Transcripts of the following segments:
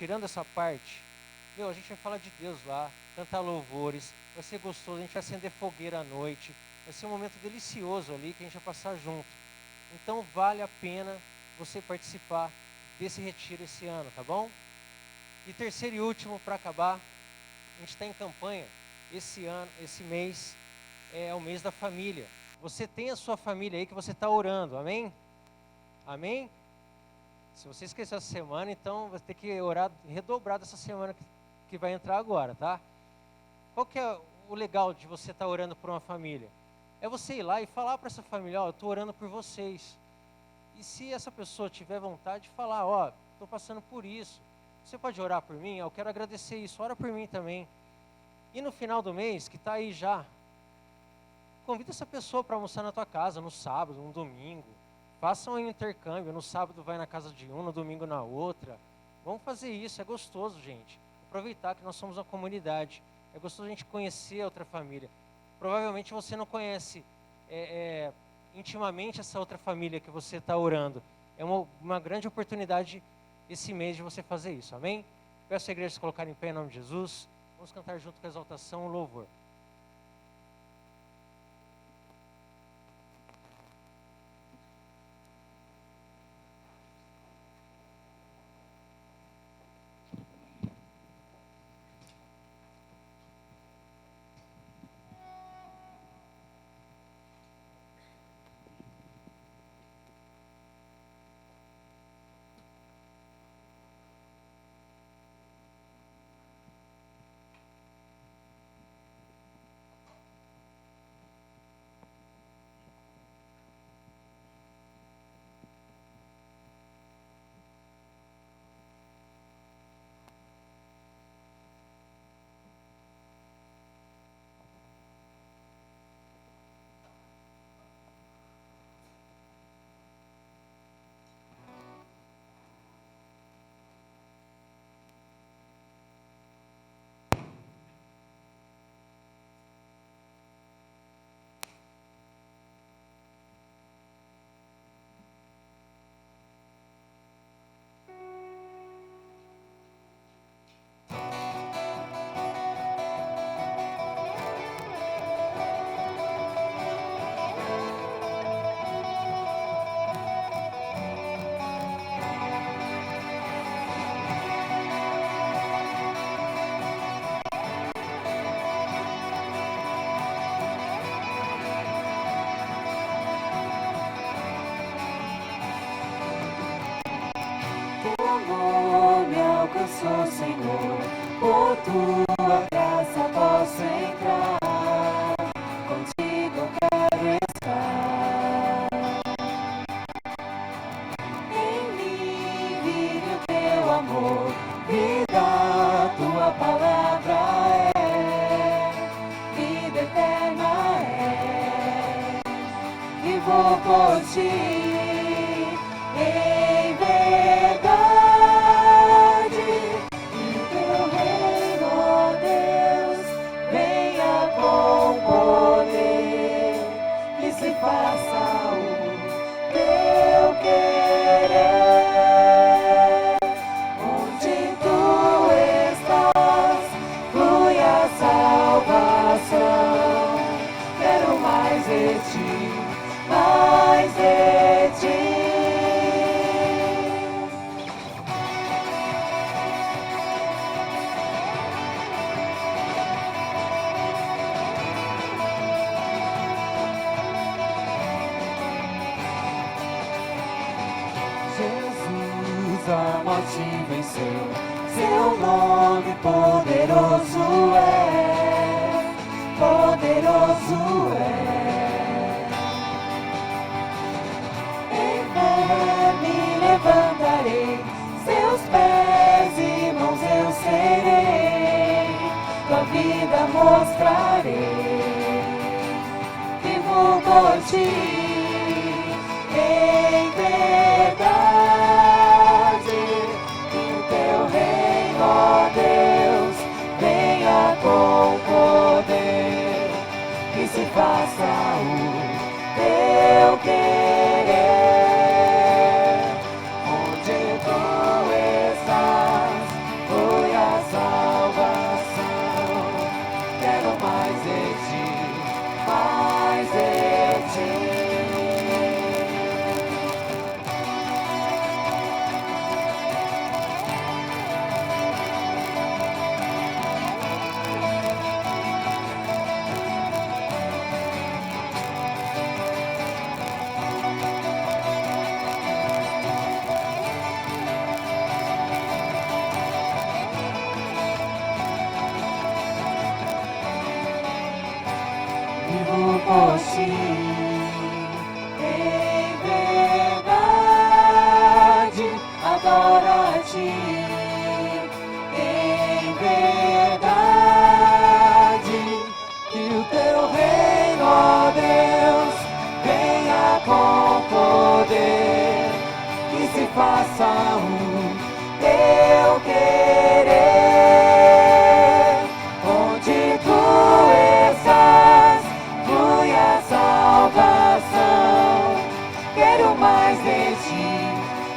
tirando essa parte, a gente vai falar de Deus lá, cantar louvores, vai ser gostoso, a gente vai acender fogueira à noite, vai ser um momento delicioso ali que a gente vai passar junto. Então vale a pena você participar desse retiro esse ano, tá bom? E terceiro e último, para acabar, a gente está em campanha, esse mês é o mês da família. Você tem a sua família aí que você está orando, amém? Amém? Se você esqueceu essa semana, então vai ter que orar redobrado essa semana que vai entrar agora, tá? Qual que é o legal de você estar orando por uma família? É você ir lá e falar para essa família, eu estou orando por vocês. E se essa pessoa tiver vontade de falar, estou passando por isso, você pode orar por mim? Eu quero agradecer isso, ora por mim também. E no final do mês, que está aí já, convida essa pessoa para almoçar na tua casa, no sábado, no domingo. Façam um intercâmbio, no sábado vai na casa de um, no domingo na outra. Vamos fazer isso, é gostoso, gente. Aproveitar que nós somos uma comunidade. É gostoso a gente conhecer a outra família. Provavelmente você não conhece intimamente essa outra família que você está orando. É uma grande oportunidade esse mês de você fazer isso, amém? Peço à igreja se colocar em pé em nome de Jesus. Vamos cantar junto com a exaltação, o louvor. Alcançou, Senhor, por tua graça posso entrar, contigo quero estar. Em mim vive o teu amor, vida, tua palavra é, vida eterna é, vivo por ti. A morte venceu, seu nome poderoso é, poderoso é. Em fé me levantarei, seus pés e mãos eu serei, tua vida mostrarei, vivo por ti, em verdade. Ó Deus, venha com poder, que se faça o teu querer. Onde tu estás, por ti. Em verdade, adoro a ti. Em verdade, que o teu reino, ó Deus, venha com poder, que se faça teu querer. Onde tu estás, flui a salvação. Quero mais de ti,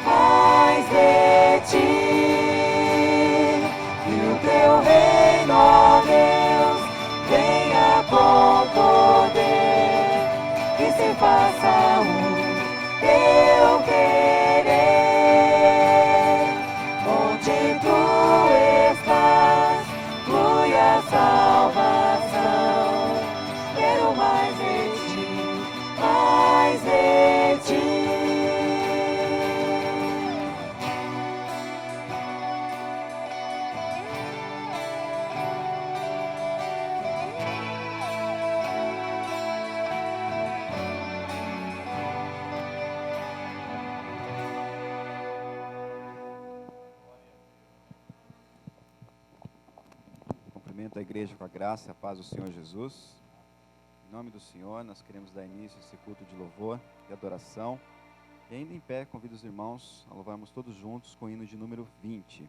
mais de ti. Que o teu reino, ó Deus, venha com poder, que se faça teu querer. Onde tu estás, flui a salvação. Quero mais de ti, mais de ti. Cumprimento a igreja com a graça e a paz do Senhor Jesus. Em nome do Senhor, nós queremos dar início a esse culto de louvor e adoração. E ainda em pé, convido os irmãos a louvarmos todos juntos com o hino de número 20.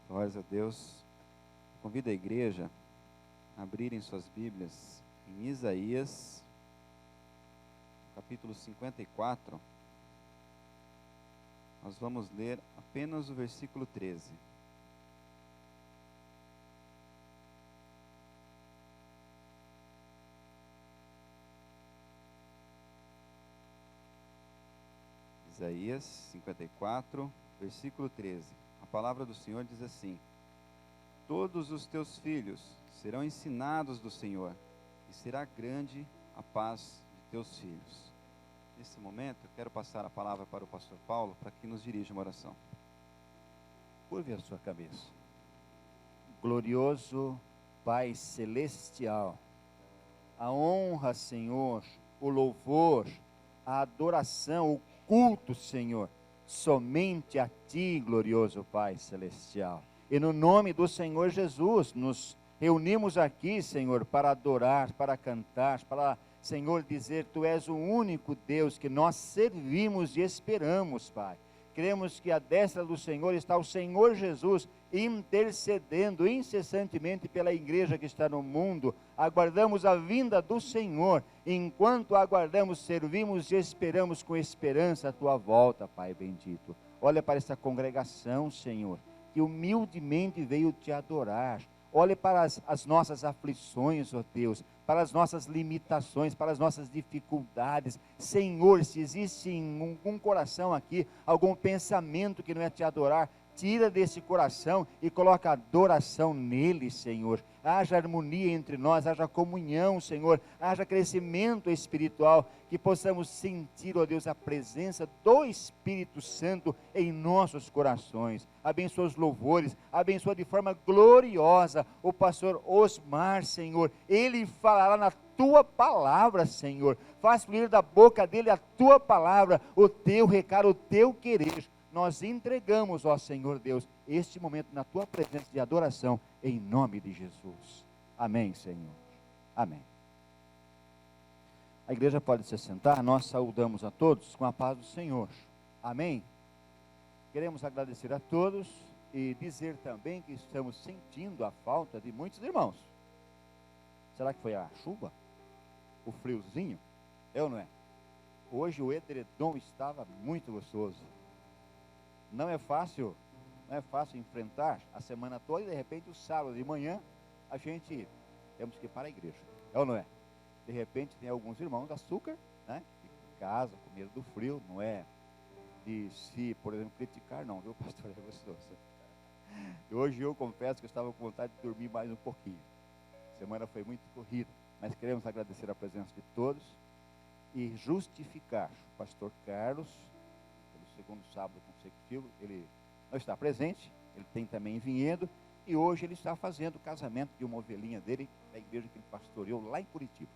Glórias a Deus. Convido a igreja a abrirem suas Bíblias em Isaías, capítulo 54. Nós vamos ler apenas o versículo 13. Isaías 54, versículo 13. A palavra do Senhor diz assim: todos os teus filhos serão ensinados do Senhor, e será grande a paz de teus filhos. Nesse momento, eu quero passar a palavra para o pastor Paulo, para que nos dirija uma oração. Curve a sua cabeça. Glorioso Pai Celestial, a honra, Senhor, o louvor, a adoração, o culto, Senhor, somente a Ti, glorioso Pai Celestial. E no nome do Senhor Jesus, nos reunimos aqui, Senhor, para adorar, para cantar, para, Senhor, dizer: Tu és o único Deus que nós servimos e esperamos, Pai. Cremos que à destra do Senhor está o Senhor Jesus, intercedendo incessantemente pela igreja que está no mundo. Aguardamos a vinda do Senhor. Enquanto aguardamos, servimos e esperamos com esperança a Tua volta, Pai bendito. Olha para essa congregação, Senhor, que humildemente veio Te adorar. Olhe para as nossas aflições, ó Deus, para as nossas limitações, para as nossas dificuldades. Senhor, se existe em um coração aqui algum pensamento que não é Te adorar, tira desse coração e coloca adoração nele, Senhor. Haja harmonia entre nós, haja comunhão, Senhor, haja crescimento espiritual, que possamos sentir, ó Deus, a presença do Espírito Santo em nossos corações. Abençoa os louvores, abençoa de forma gloriosa o pastor Osmar, Senhor. Ele falará na Tua palavra, Senhor. Faz fluir da boca dele a Tua palavra, o Teu recado, o Teu querer. Nós entregamos, ó Senhor Deus, este momento na Tua presença de adoração, em nome de Jesus. Amém, Senhor. Amém. A igreja pode se sentar. Nós saudamos a todos com a paz do Senhor. Amém. Queremos agradecer a todos e dizer também que estamos sentindo a falta de muitos irmãos. Será que foi a chuva? O friozinho? É ou não é? Hoje o edredom estava muito gostoso. Não é fácil enfrentar a semana toda e de repente o sábado de manhã a gente temos que ir para a igreja. É ou não é? De repente tem alguns irmãos de açúcar, né? Que ficam em casa com medo do frio, não é de se, por exemplo, criticar, não, viu, pastor? É gostoso. Hoje eu confesso que eu estava com vontade de dormir mais um pouquinho. A semana foi muito corrida, mas queremos agradecer a presença de todos e justificar o pastor Carlos, pelo segundo sábado consecutivo. Ele não está presente, ele tem também Vinhedo, e hoje ele está fazendo o casamento de uma ovelhinha dele, da igreja que ele pastoreou lá em Curitiba.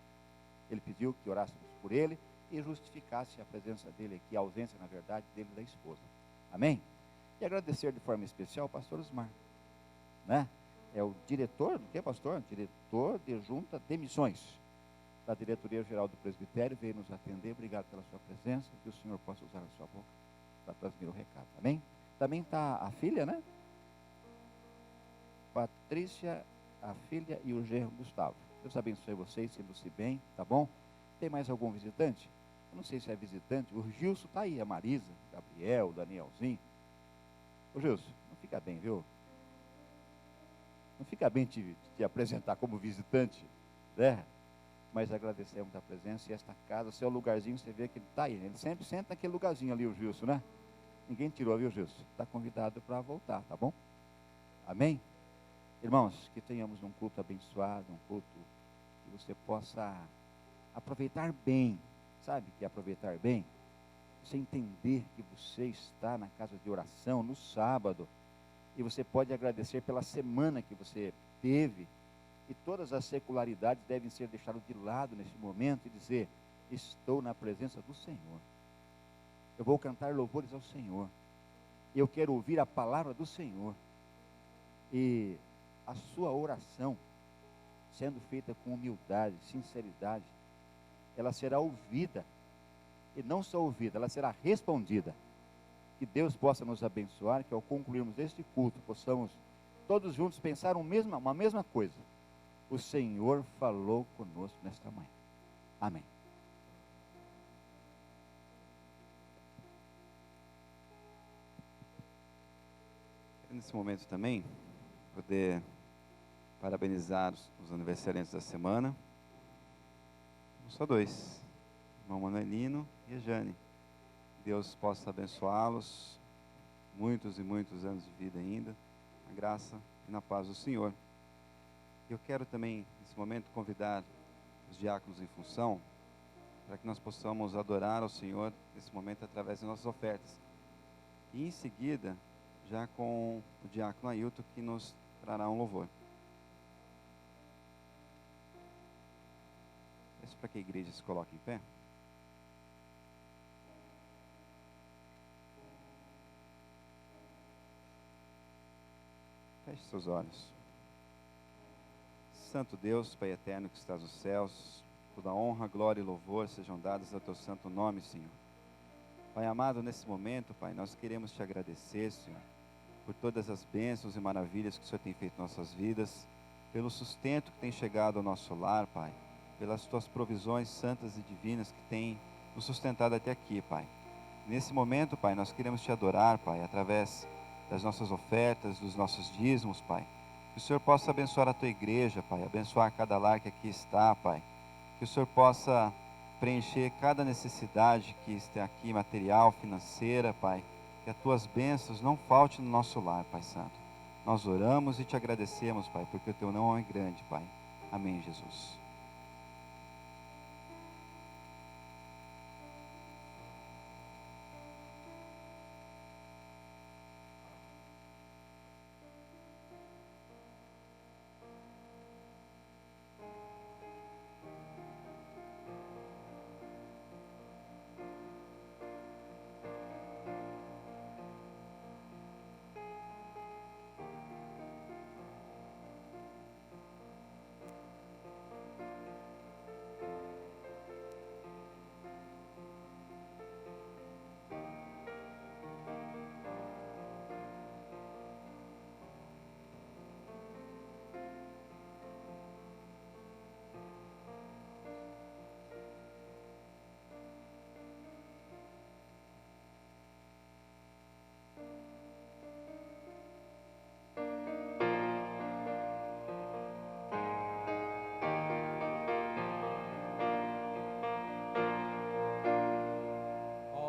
Ele pediu que orássemos por ele e justificasse a presença dele aqui, a ausência, na verdade, dele e da esposa. Amém? E agradecer de forma especial ao pastor Osmar, né? É o diretor, do que, pastor? Diretor de junta de missões da diretoria geral do presbitério, veio nos atender. Obrigado pela sua presença, que o Senhor possa usar a sua boca para transmitir o recado. Amém? Também está a filha, né? Patrícia, a filha e o genro Gustavo. Deus abençoe vocês, sendo-se bem, tá bom? Tem mais algum visitante? Eu não sei se é visitante. O Gilson está aí, a Marisa, o Gabriel, o Danielzinho. Ô Gilson, não fica bem, viu? Não fica bem te apresentar como visitante, né? Mas agradecemos a presença e esta casa, seu lugarzinho, você vê que ele está aí. Ele sempre senta naquele lugarzinho ali, o Gilson, né? Ninguém tirou, viu, Gilson? Está convidado para voltar, tá bom? Amém? Irmãos, que tenhamos um culto abençoado, um culto que você possa aproveitar bem. Sabe que aproveitar bem? Você entender que você está na casa de oração no sábado e você pode agradecer pela semana que você teve, e todas as secularidades devem ser deixadas de lado nesse momento e dizer: estou na presença do Senhor. Eu vou cantar louvores ao Senhor. Eu quero ouvir a palavra do Senhor. E a sua oração, sendo feita com humildade, sinceridade, ela será ouvida. E não só ouvida, ela será respondida. Que Deus possa nos abençoar, que ao concluirmos este culto, possamos todos juntos pensar uma mesma coisa. O Senhor falou conosco nesta manhã. Amém. Nesse momento também, poder parabenizar os aniversariantes da semana. Só dois, o irmão Manuelino e a Jane. Deus possa abençoá-los muitos e muitos anos de vida ainda, na graça e na paz do Senhor. Eu quero também, nesse momento, convidar os diáconos em função, para que nós possamos adorar ao Senhor nesse momento através de nossas ofertas. E em seguida, já com o diácono Ailton, que nos trará um louvor. Peço para que a igreja se coloque em pé. Feche seus olhos. Santo Deus, Pai eterno que estás nos céus, toda honra, glória e louvor sejam dados ao teu santo nome, Senhor. Pai amado, nesse momento, Pai, nós queremos te agradecer, Senhor, por todas as bênçãos e maravilhas que o Senhor tem feito em nossas vidas, pelo sustento que tem chegado ao nosso lar, Pai, pelas tuas provisões santas e divinas que tem nos sustentado até aqui, Pai. Nesse momento, Pai, nós queremos te adorar, Pai, através das nossas ofertas, dos nossos dízimos, Pai. Que o Senhor possa abençoar a tua igreja, Pai, abençoar cada lar que aqui está, Pai. Que o Senhor possa preencher cada necessidade que está aqui, material, financeira, Pai. Que as tuas bênçãos não faltem no nosso lar, Pai Santo. Nós oramos e te agradecemos, Pai, porque o teu nome é grande, Pai. Amém, Jesus.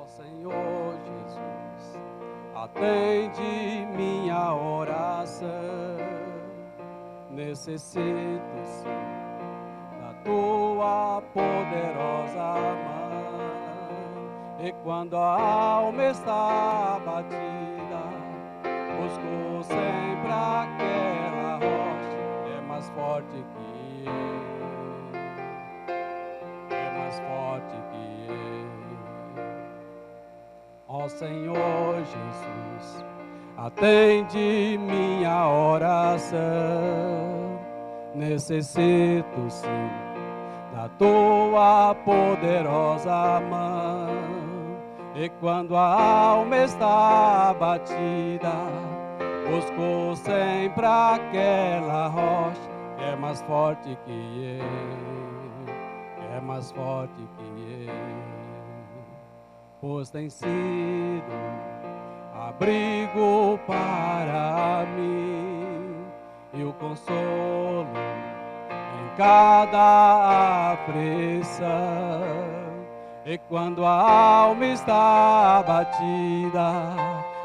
Senhor Jesus, atende minha oração. Necessito, sim, da tua poderosa mão. E quando a alma está abatida, busco sempre aquela rocha que é mais forte que eu, é mais forte que eu. Ó Senhor Jesus, atende minha oração. Necessito, sim, da tua poderosa mão. E quando a alma está abatida, busco sempre aquela rocha que é mais forte que eu, que é mais forte que eu. Pois tem sido abrigo para mim e o consolo em cada aflição. E quando a alma está abatida,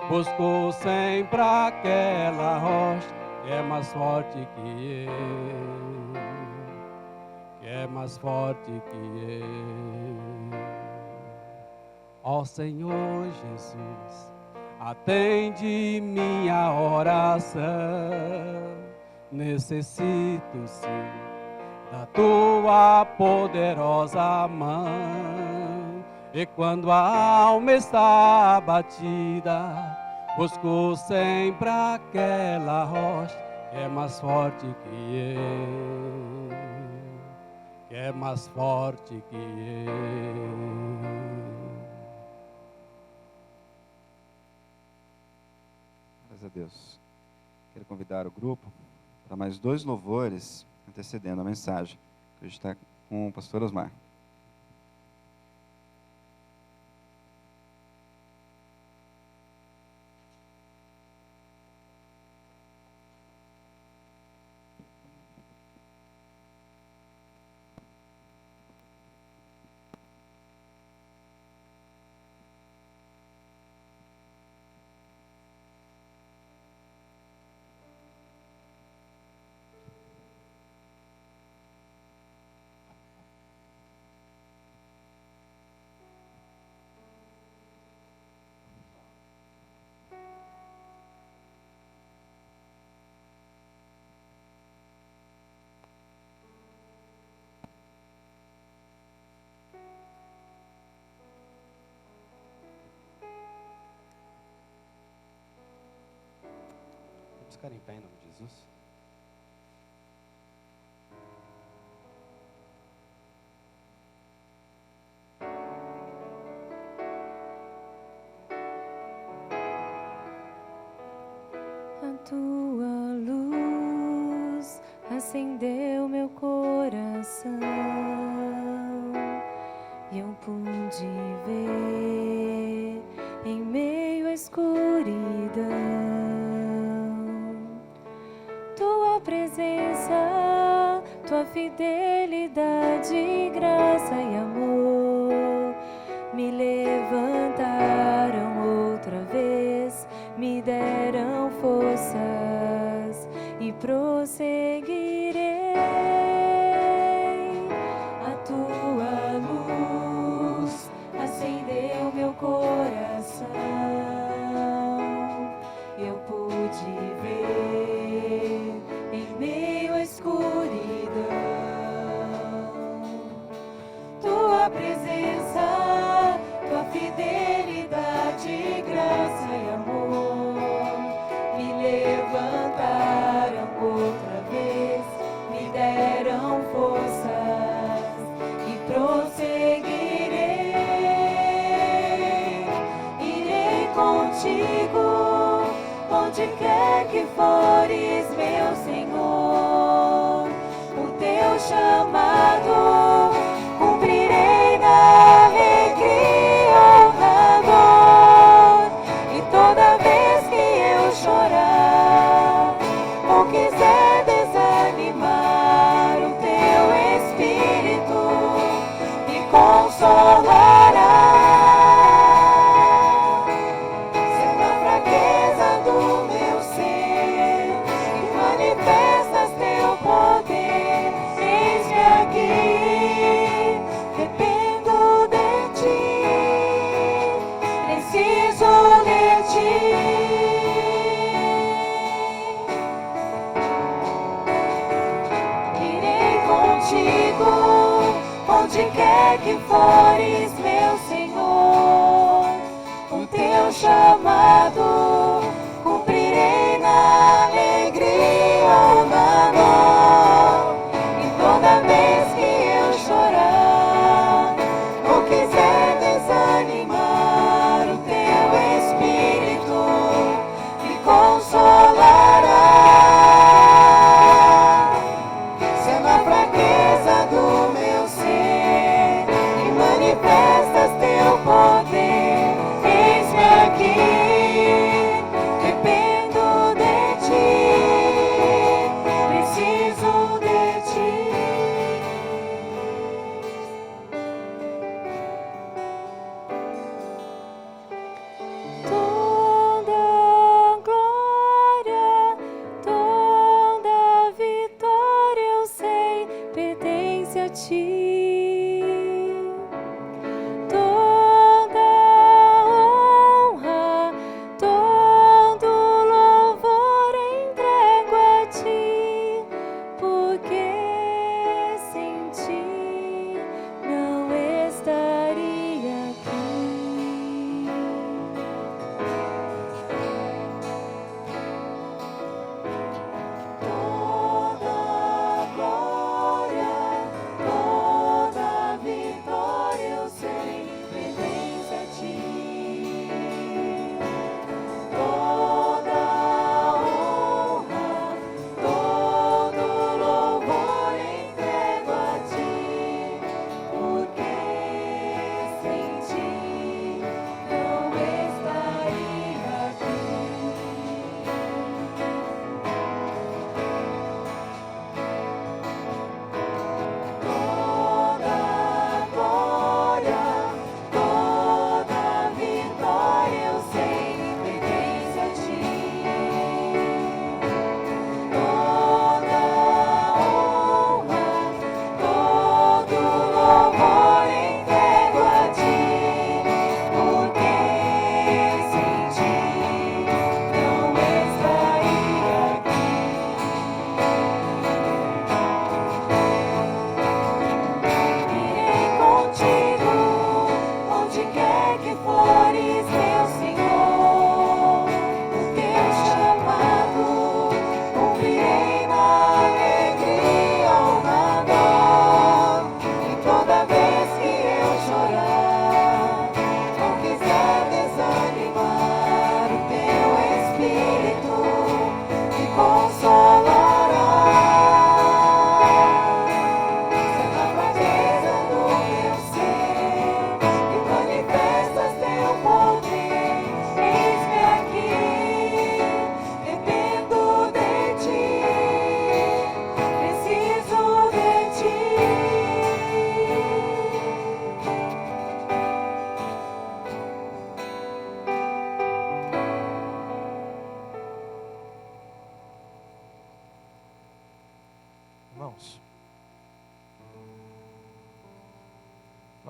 busco sempre aquela rocha que é mais forte que eu, que é mais forte que eu. Ó Senhor Jesus, atende minha oração. Necessito, sim, da tua poderosa mão. E quando a alma está abatida, busco sempre aquela rocha que é mais forte que eu, que é mais forte que eu. Graças a Deus. Quero convidar o grupo para mais 2 louvores antecedendo a mensagem, que hoje está com o pastor Osmar. ficar em pé em nome de Jesus. A tua luz acendeu meu coração e eu pude ver em meio à escuridão tua presença, tua fidelidade, graça e amor me levantaram outra vez, me deram forças e prosseguirei. A tua luz acendeu meu coração, eu pude ver em meio à escuridão tua presença, tua fidelidade, graça e amor me levantaram outra vez, me deram forças e prosseguirei. Irei contigo onde quer que fores, meu Senhor. O teu chamado cumprirei na alegria ou na dor. E toda vez que eu chorar ou quiser desanimar, o teu Espírito me consolará. Ser na fraqueza do meu ser e manifestas teu poder. Eis-me aqui, dependo de ti, preciso de ti. Irei contigo onde quer que fores, meu Senhor. O teu chamado cumprirei na alegria ou na dor. E toda vez que eu chorar ou quiser desanimar, o teu Espírito me consolará. Se é na fraqueza do meu ser e manifestas teu poder, eis-me aqui,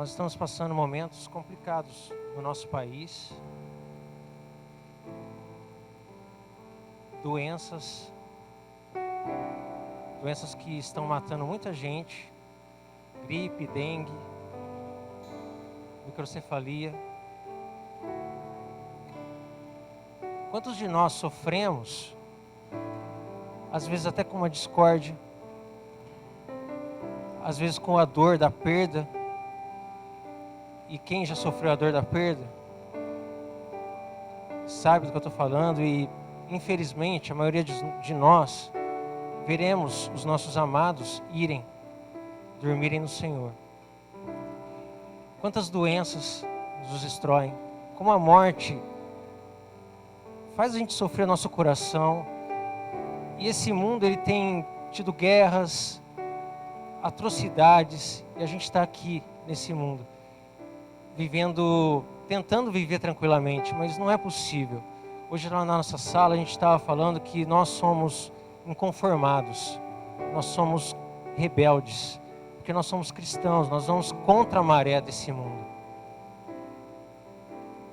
Nós estamos passando momentos complicados no nosso país. Doenças que estão matando muita gente. Gripe, dengue, microcefalia. Quantos de nós sofremos, às vezes até com uma discórdia, às vezes com a dor da perda? E quem já sofreu a dor da perda sabe do que eu estou falando. E infelizmente a maioria de nós veremos os nossos amados dormirem no Senhor. Quantas doenças nos destroem, como a morte faz a gente sofrer nosso coração. E esse mundo, ele tem tido guerras, atrocidades, e a gente está aqui nesse mundo, tentando viver tranquilamente, mas não é possível. Hoje lá na nossa sala a gente estava falando que nós somos inconformados, nós somos rebeldes, porque nós somos cristãos, nós vamos contra a maré desse mundo.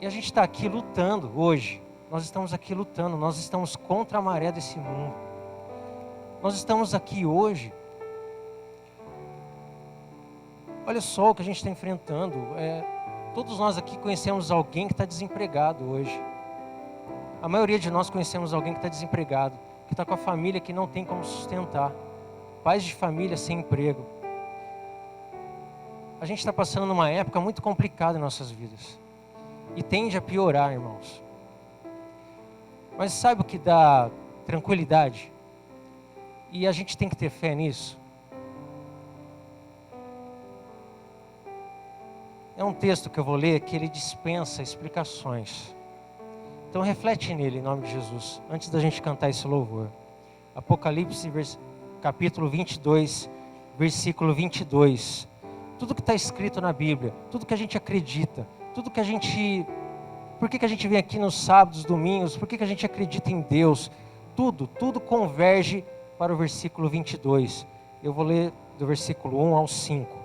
E a gente está aqui lutando hoje, nós estamos aqui lutando, nós estamos contra a maré desse mundo. Nós estamos aqui hoje, olha só o que a gente está enfrentando. Todos nós aqui conhecemos alguém que está desempregado hoje. A maioria de nós conhecemos alguém que está desempregado, que está com a família que não tem como sustentar. Pais de família sem emprego. A gente está passando numa época muito complicada em nossas vidas. E tende a piorar, irmãos. Mas sabe o que dá tranquilidade? E a gente tem que ter fé nisso. É um texto que eu vou ler que ele dispensa explicações. Então reflete nele em nome de Jesus, antes da gente cantar esse louvor. Apocalipse capítulo 22, versículo 22. Tudo que está escrito na Bíblia, tudo que a gente acredita, tudo que a gente... Por que a gente vem aqui nos sábados, domingos? Por que a gente acredita em Deus? Tudo converge para o versículo 22. Eu vou ler do versículo 1 ao 5.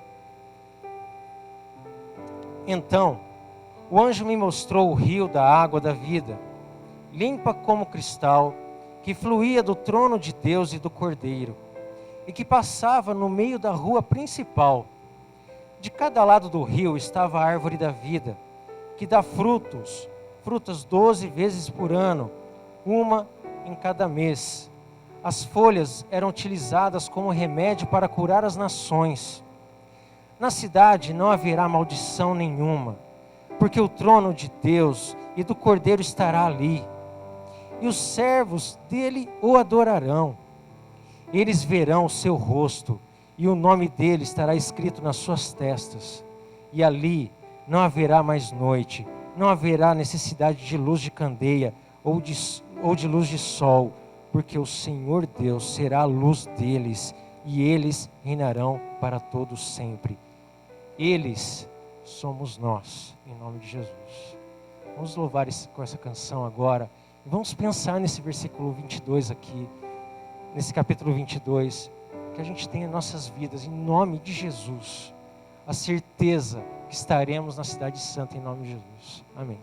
Então, o anjo me mostrou o rio da água da vida, limpa como cristal, que fluía do trono de Deus e do Cordeiro, e que passava no meio da rua principal. De cada lado do rio estava a árvore da vida, que dá frutas 12 vezes por ano, uma em cada mês. As folhas eram utilizadas como remédio para curar as nações. Na cidade não haverá maldição nenhuma, porque o trono de Deus e do Cordeiro estará ali, e os servos dele o adorarão. Eles verão o seu rosto, e o nome dele estará escrito nas suas testas. E ali não haverá mais noite, não haverá necessidade de luz de candeia ou de luz de sol, porque o Senhor Deus será a luz deles, e eles reinarão para todos sempre. Eles somos nós, em nome de Jesus. Vamos louvar com essa canção agora. E vamos pensar nesse versículo 22 aqui, nesse capítulo 22, que a gente tenha em nossas vidas, em nome de Jesus, a certeza que estaremos na cidade santa, em nome de Jesus. Amém.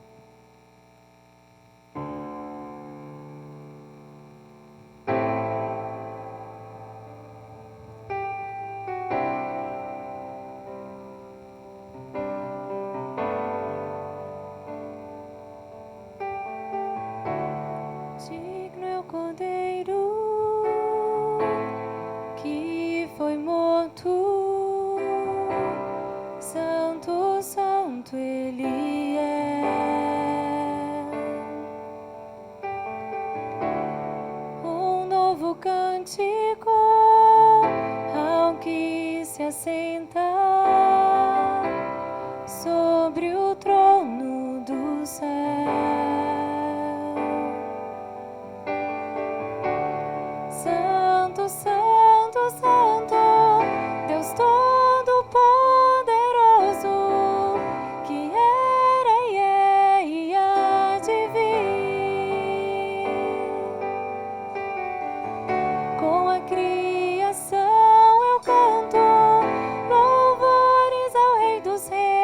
Digno é o Cordeiro que foi morto, santo, santo ele é. Um novo cântico ao que se assenta sobre o trono do céu. Santo, santo, santo, Deus Todo-Poderoso, que era e há de vir. Com a criação eu canto louvores ao Rei dos Reis.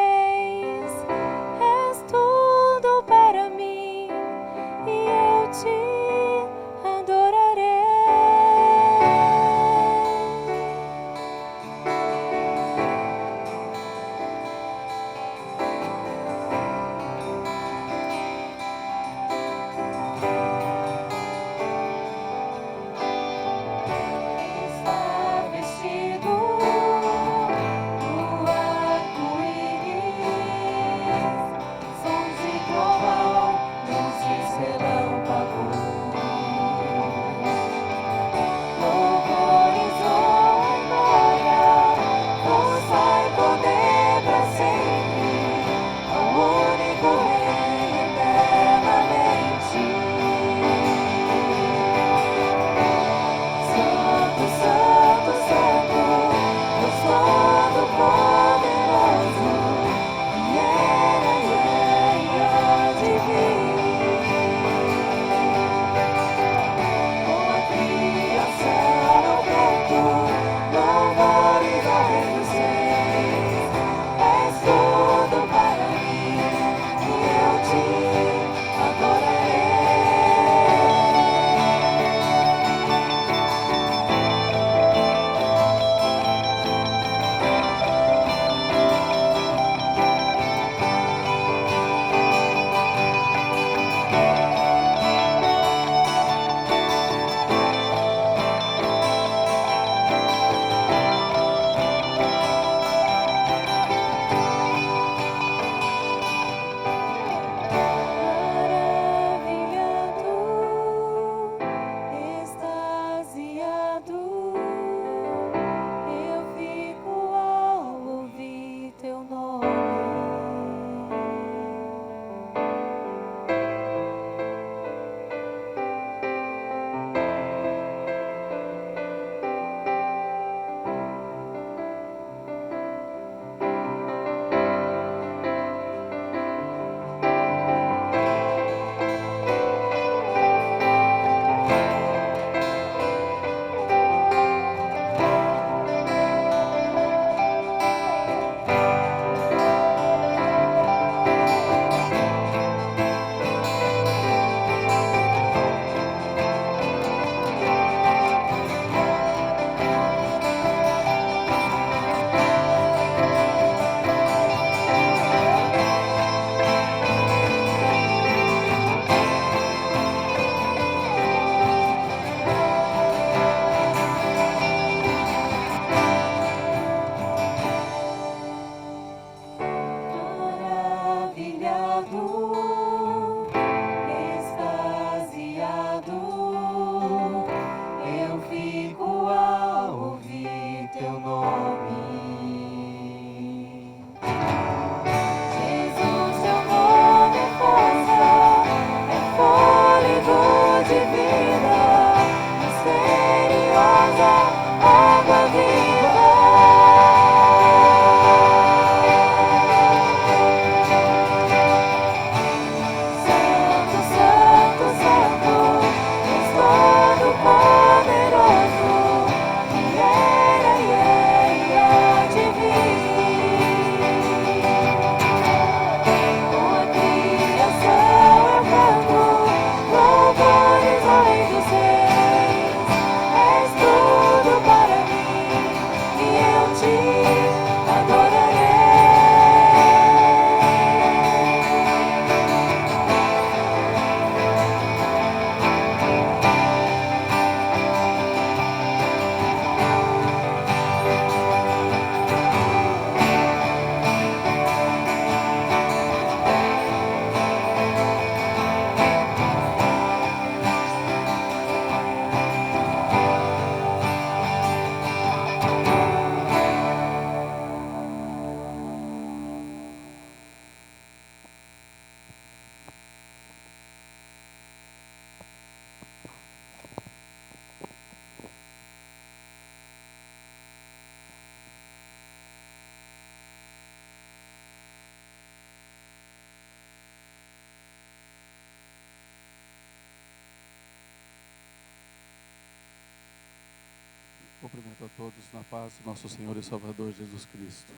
a todos na paz do nosso Senhor e Salvador Jesus Cristo.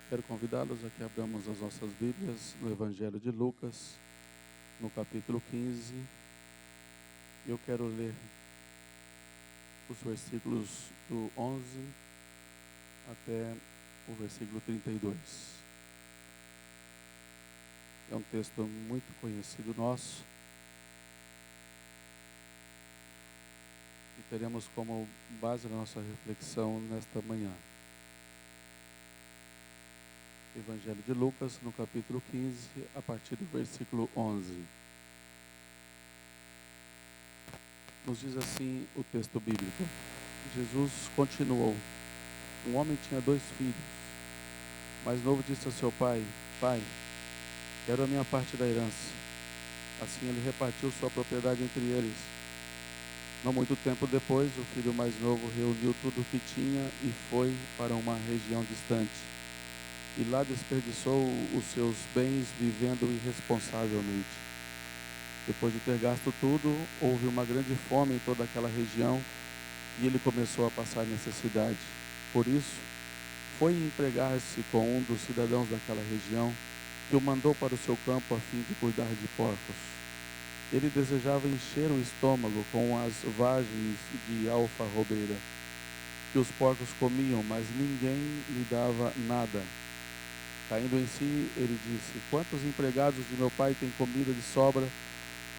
Quero convidá-los a que abramos as nossas Bíblias no Evangelho de Lucas, no capítulo 15. Eu quero ler os versículos do 11 até o versículo 32. É um texto muito conhecido nosso. E teremos como base a nossa reflexão nesta manhã. Evangelho de Lucas, no capítulo 15, a partir do versículo 11. Nos diz assim o texto bíblico. Jesus continuou. Um homem tinha 2 filhos. O mais novo disse ao seu pai: Pai, quero a minha parte da herança. Assim ele repartiu sua propriedade entre eles. Não muito tempo depois, o filho mais novo reuniu tudo o que tinha e foi para uma região distante. E lá desperdiçou os seus bens vivendo irresponsavelmente. Depois de ter gasto tudo, houve uma grande fome em toda aquela região e ele começou a passar necessidade. Por isso, foi empregar-se com um dos cidadãos daquela região, que o mandou para o seu campo a fim de cuidar de porcos. Ele desejava encher o estômago com as vagens de alfarrobeira, que os porcos comiam, mas ninguém lhe dava nada. Caindo em si, ele disse: Quantos empregados de meu pai têm comida de sobra,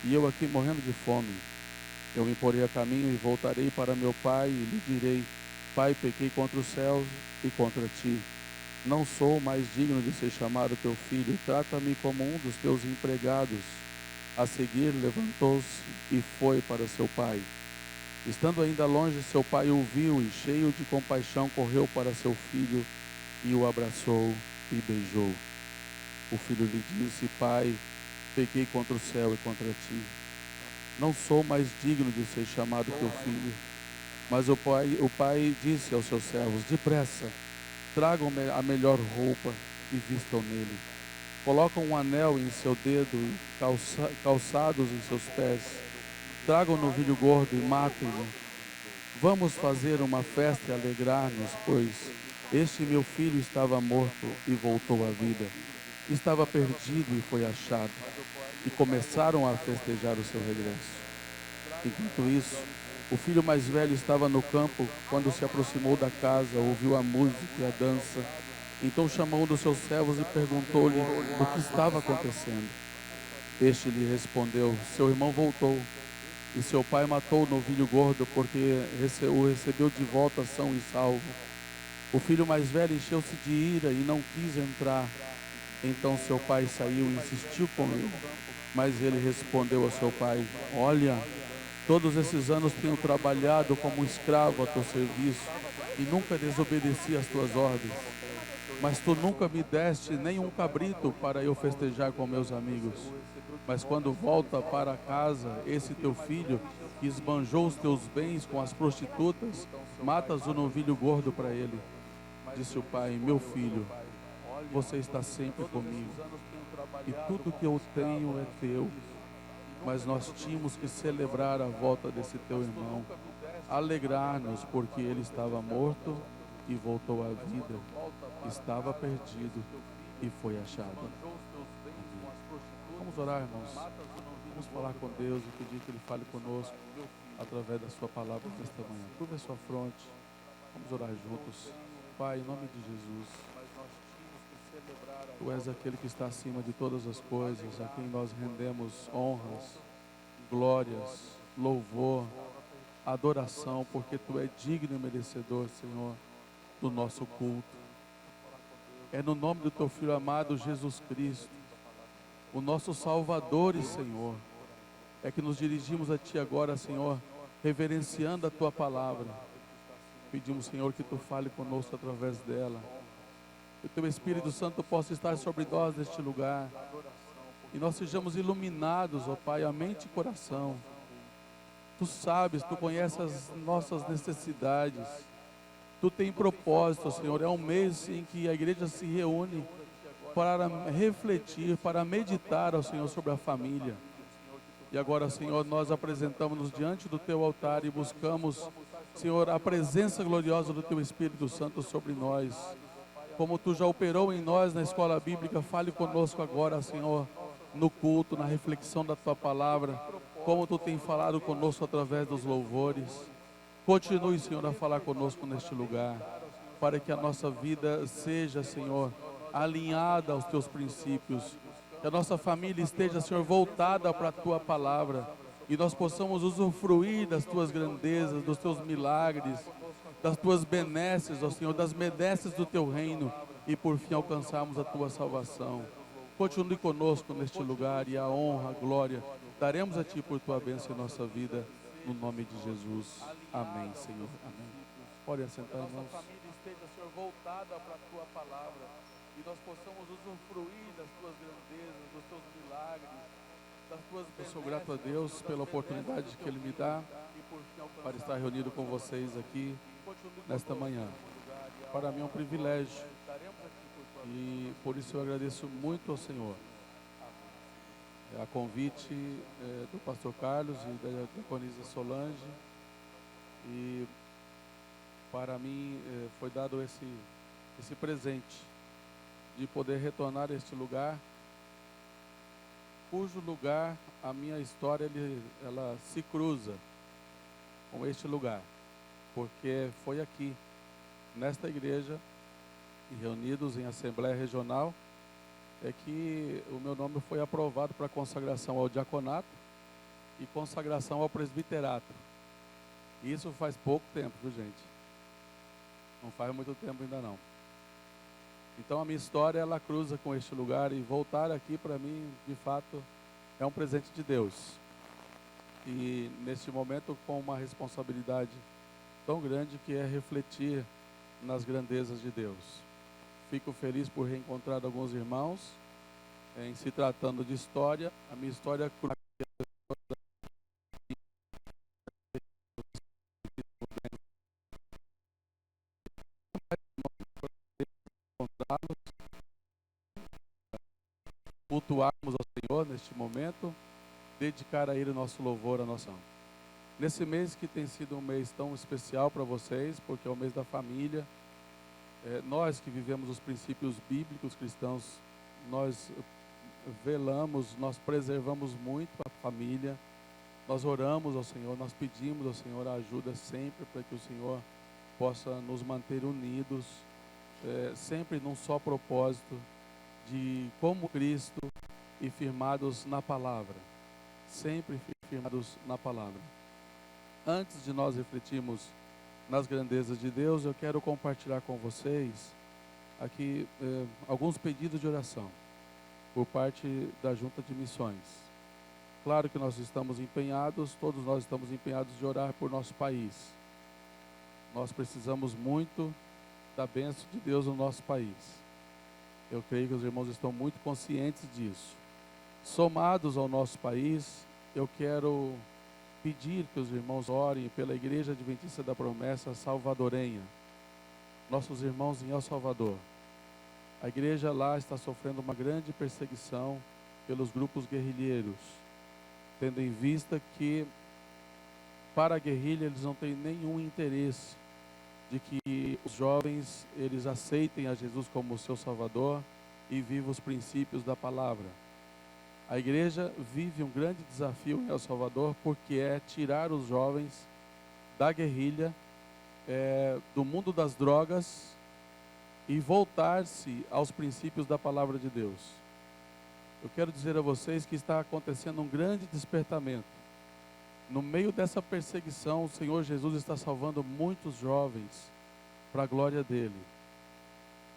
e eu aqui morrendo de fome? Eu me porei a caminho e voltarei para meu pai, e lhe direi: Pai, pequei contra os céus e contra ti. Não sou mais digno de ser chamado teu filho, trata-me como um dos teus empregados. A seguir, levantou-se e foi para seu pai. Estando ainda longe, seu pai o viu e, cheio de compaixão, correu para seu filho e o abraçou e beijou. O filho lhe disse: Pai, pequei contra o céu e contra ti. Não sou mais digno de ser chamado teu filho. Mas o pai disse aos seus servos: Depressa, tragam a melhor roupa e vistam nele. Colocam um anel em seu dedo e calçados em seus pés. Tragam um novilho gordo e matem-no. Vamos fazer uma festa e alegrar-nos, pois este meu filho estava morto e voltou à vida. Estava perdido e foi achado. E começaram a festejar o seu regresso. Enquanto isso, o filho mais velho estava no campo. Quando se aproximou da casa, ouviu a música e a dança. Então chamou um dos seus servos e perguntou-lhe o que estava acontecendo. Este lhe respondeu: Seu irmão voltou, e seu pai matou o novilho gordo, porque o recebeu de volta são e salvo. O filho mais velho encheu-se de ira e não quis entrar. Então seu pai saiu e insistiu com ele. Mas ele respondeu ao seu pai: Olha, todos esses anos tenho trabalhado como um escravo a teu serviço e nunca desobedeci às tuas ordens. Mas tu nunca me deste nem um cabrito para eu festejar com meus amigos. Mas quando volta para casa esse teu filho, que esbanjou os teus bens com as prostitutas, matas o novilho gordo para ele. Disse o pai: Meu filho, você está sempre comigo, e tudo que eu tenho é teu. Mas nós tínhamos que celebrar a volta desse teu irmão, alegrar-nos, porque ele estava morto e voltou à vida, estava perdido e foi achado. Amém. Vamos orar, irmãos. Vamos falar com Deus e pedir que Ele fale conosco através da sua palavra nesta manhã. Curva a sua fronte. Vamos orar juntos. Pai, em nome de Jesus, Tu és aquele que está acima de todas as coisas, a quem nós rendemos honras, glórias, louvor, adoração, porque Tu és digno e merecedor, Senhor, do nosso culto. É no nome do Teu Filho amado Jesus Cristo, o nosso Salvador e Senhor, é que nos dirigimos a Ti agora, Senhor, reverenciando a Tua palavra. Pedimos, Senhor, que Tu fale conosco através dela, que o Teu Espírito Santo possa estar sobre nós neste lugar, e nós sejamos iluminados, ó Pai, a mente e coração. Tu sabes, Tu conheces as nossas necessidades, Tu tem propósito, Senhor. É um mês em que a igreja se reúne para refletir, para meditar, ó Senhor, sobre a família. E agora, Senhor, nós apresentamos-nos diante do Teu altar e buscamos Senhor, a presença gloriosa do Teu Espírito Santo sobre nós. Como Tu já operou em nós na escola bíblica, fale conosco agora, Senhor, no culto, na reflexão da Tua palavra. Como Tu tem falado conosco através dos louvores. Continue, Senhor, a falar conosco neste lugar, para que a nossa vida seja, Senhor, alinhada aos Teus princípios. Que a nossa família esteja, Senhor, voltada para a Tua palavra. E nós possamos usufruir das Tuas grandezas, dos Teus milagres, das Tuas benesses, ó Senhor, das benesses do Teu reino. E por fim alcançarmos a Tua salvação. Continue conosco neste lugar e a honra, a glória, daremos a Ti por Tua bênção em nossa vida. No nome de Jesus. Amém, Senhor. Amém. Podem assentar, irmãos. Que a nossa família esteja, Senhor, voltada para a Tua palavra. E nós possamos usufruir das Tuas grandezas, dos Teus milagres, das Tuas bênçãos. Eu sou grato a Deus pela oportunidade que Ele me dá para estar reunido com vocês aqui nesta manhã. Para mim é um privilégio. E por isso eu agradeço muito ao Senhor. A convite do pastor Carlos e da diaconisa Solange, e para mim foi dado esse presente de poder retornar a este lugar, cujo lugar a minha história ela se cruza com este lugar, porque foi aqui, nesta igreja, e reunidos em Assembleia Regional, é que o meu nome foi aprovado para consagração ao diaconato e consagração ao presbiterato. E isso faz pouco tempo, viu, gente? Não faz muito tempo ainda não. Então a minha história, ela cruza com este lugar, e voltar aqui para mim, de fato, é um presente de Deus. E neste momento com uma responsabilidade tão grande, que é refletir nas grandezas de Deus. Fico feliz por reencontrar alguns irmãos. Em se tratando de história, a minha história cultuarmos ao Senhor neste momento, dedicar a Ele o nosso louvor, a nossa. Nesse mês que tem sido um mês tão especial para vocês, porque é o mês da família. Nós que vivemos os princípios bíblicos cristãos, nós velamos, nós preservamos muito a família, nós oramos ao Senhor, nós pedimos ao Senhor a ajuda sempre para que o Senhor possa nos manter unidos, sempre num só propósito, de como Cristo e firmados na palavra, sempre firmados na palavra. Antes de nós refletirmos nas grandezas de Deus, eu quero compartilhar com vocês aqui alguns pedidos de oração por parte da Junta de Missões. Claro que nós estamos empenhados, todos nós estamos empenhados de orar por nosso país. Nós precisamos muito da bênção de Deus no nosso país. Eu creio que os irmãos estão muito conscientes disso. Somados ao nosso país, eu quero pedir que os irmãos orem pela Igreja Adventista da Promessa Salvadorenha, nossos irmãos em El Salvador. A igreja lá está sofrendo uma grande perseguição pelos grupos guerrilheiros, tendo em vista que para a guerrilha eles não têm nenhum interesse de que os jovens eles aceitem a Jesus como seu Salvador e vivam os princípios da palavra. A igreja vive um grande desafio em El Salvador, porque é tirar os jovens da guerrilha, do mundo das drogas, e voltar-se aos princípios da palavra de Deus. Eu quero dizer a vocês que está acontecendo um grande despertamento. No meio dessa perseguição, o Senhor Jesus está salvando muitos jovens para a glória dele.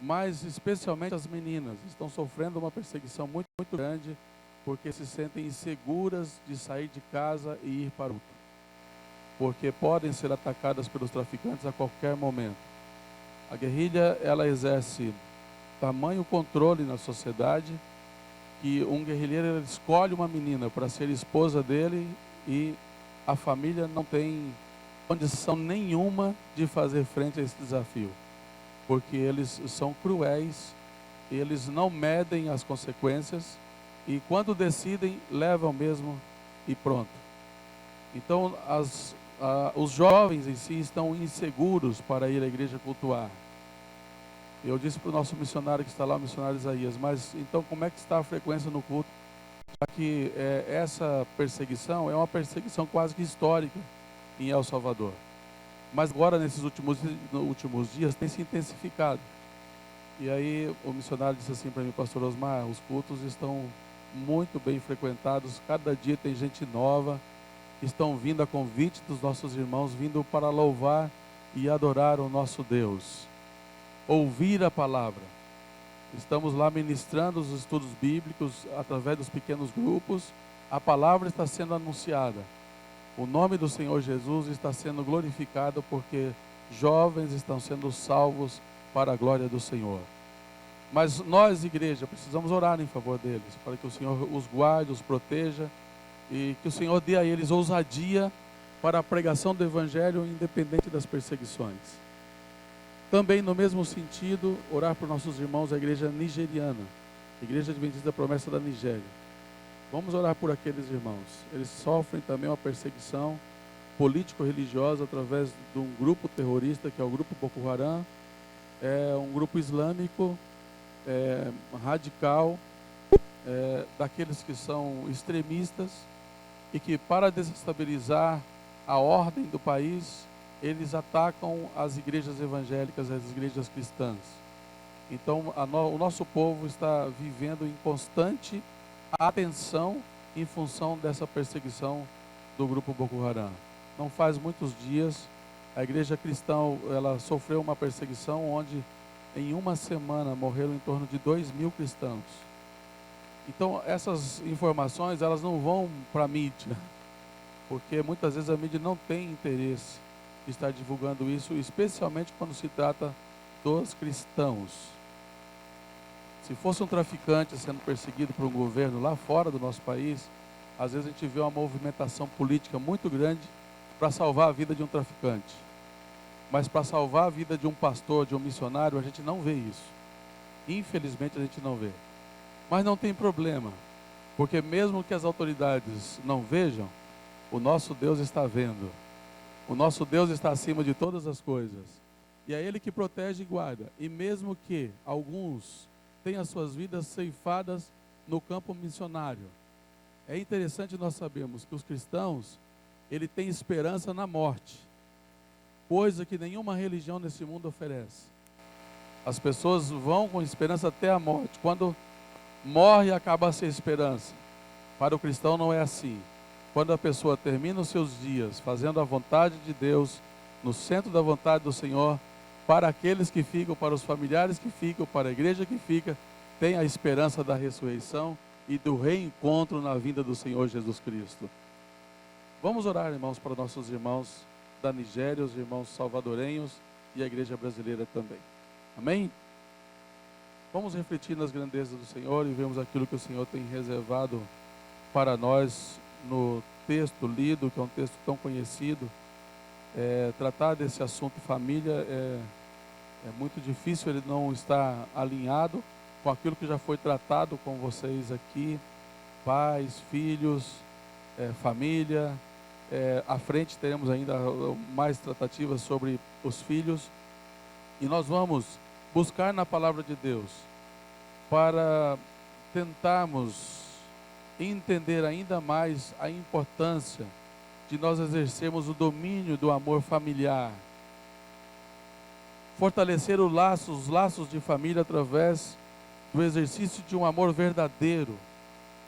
Mas especialmente as meninas estão sofrendo uma perseguição muito, muito grande, porque se sentem inseguras de sair de casa e ir para o outro, porque podem ser atacadas pelos traficantes a qualquer momento. A guerrilha, ela exerce tamanho controle na sociedade, que um guerrilheiro ele escolhe uma menina para ser esposa dele, e a família não tem condição nenhuma de fazer frente a esse desafio, porque eles são cruéis, eles não medem as consequências, e quando decidem, levam mesmo e pronto. Então, os jovens em si estão inseguros para ir à igreja cultuar. Eu disse para o nosso missionário que está lá, o missionário Isaías, mas então como é que está a frequência no culto? Já que essa perseguição é uma perseguição quase que histórica em El Salvador. Mas agora, nesses últimos dias, tem se intensificado. E aí o missionário disse assim para mim, pastor Osmar, os cultos estão muito bem frequentados, cada dia tem gente nova, estão vindo a convite dos nossos irmãos, vindo para louvar e adorar o nosso Deus. Ouvir a palavra. Estamos lá ministrando os estudos bíblicos através dos pequenos grupos. A palavra está sendo anunciada. O nome do Senhor Jesus está sendo glorificado porque jovens estão sendo salvos para a glória do Senhor. Mas nós, igreja, precisamos orar em favor deles, para que o Senhor os guarde, os proteja e que o Senhor dê a eles ousadia para a pregação do Evangelho independente das perseguições. Também, no mesmo sentido, orar por nossos irmãos da igreja nigeriana, Igreja Adventista da Promessa da Nigéria. Vamos orar por aqueles irmãos. Eles sofrem também uma perseguição político-religiosa através de um grupo terrorista, que é o grupo Boko Haram. É um grupo islâmico, radical, daqueles que são extremistas e que, para desestabilizar a ordem do país, eles atacam as igrejas evangélicas, as igrejas cristãs. Então, o nosso povo está vivendo em constante atenção em função dessa perseguição do grupo Boko Haram. Não faz muitos dias, a igreja cristã ela sofreu uma perseguição onde, em uma semana, morreram em torno de 2.000 cristãos. Então, essas informações, elas não vão para a mídia, porque muitas vezes a mídia não tem interesse de estar divulgando isso, especialmente quando se trata dos cristãos. Se fosse um traficante sendo perseguido por um governo lá fora do nosso país, às vezes a gente vê uma movimentação política muito grande para salvar a vida de um traficante. Mas para salvar a vida de um pastor, de um missionário, a gente não vê isso. Infelizmente a gente não vê. Mas não tem problema, porque mesmo que as autoridades não vejam, o nosso Deus está vendo. O nosso Deus está acima de todas as coisas. E é Ele que protege e guarda. E mesmo que alguns tenham as suas vidas ceifadas no campo missionário, é interessante nós sabermos que os cristãos, ele tem esperança na morte, coisa que nenhuma religião nesse mundo oferece. As pessoas vão com esperança até a morte. Quando morre, acaba-se a esperança. Para o cristão não é assim. Quando a pessoa termina os seus dias fazendo a vontade de Deus, no centro da vontade do Senhor, para aqueles que ficam, para os familiares que ficam, para a igreja que fica, tem a esperança da ressurreição e do reencontro na vinda do Senhor Jesus Cristo. Vamos orar, irmãos, para nossos irmãos da Nigéria, os irmãos salvadorenhos e a igreja brasileira também. Amém? Vamos refletir nas grandezas do Senhor e vemos aquilo que o Senhor tem reservado para nós no texto lido, que é um texto tão conhecido. Tratar desse assunto família é muito difícil, ele não está alinhado com aquilo que já foi tratado com vocês aqui, pais, filhos, família. À frente teremos ainda mais tratativas sobre os filhos, e nós vamos buscar na palavra de Deus para tentarmos entender ainda mais a importância de nós exercermos o domínio do amor familiar, fortalecer os laços de família através do exercício de um amor verdadeiro,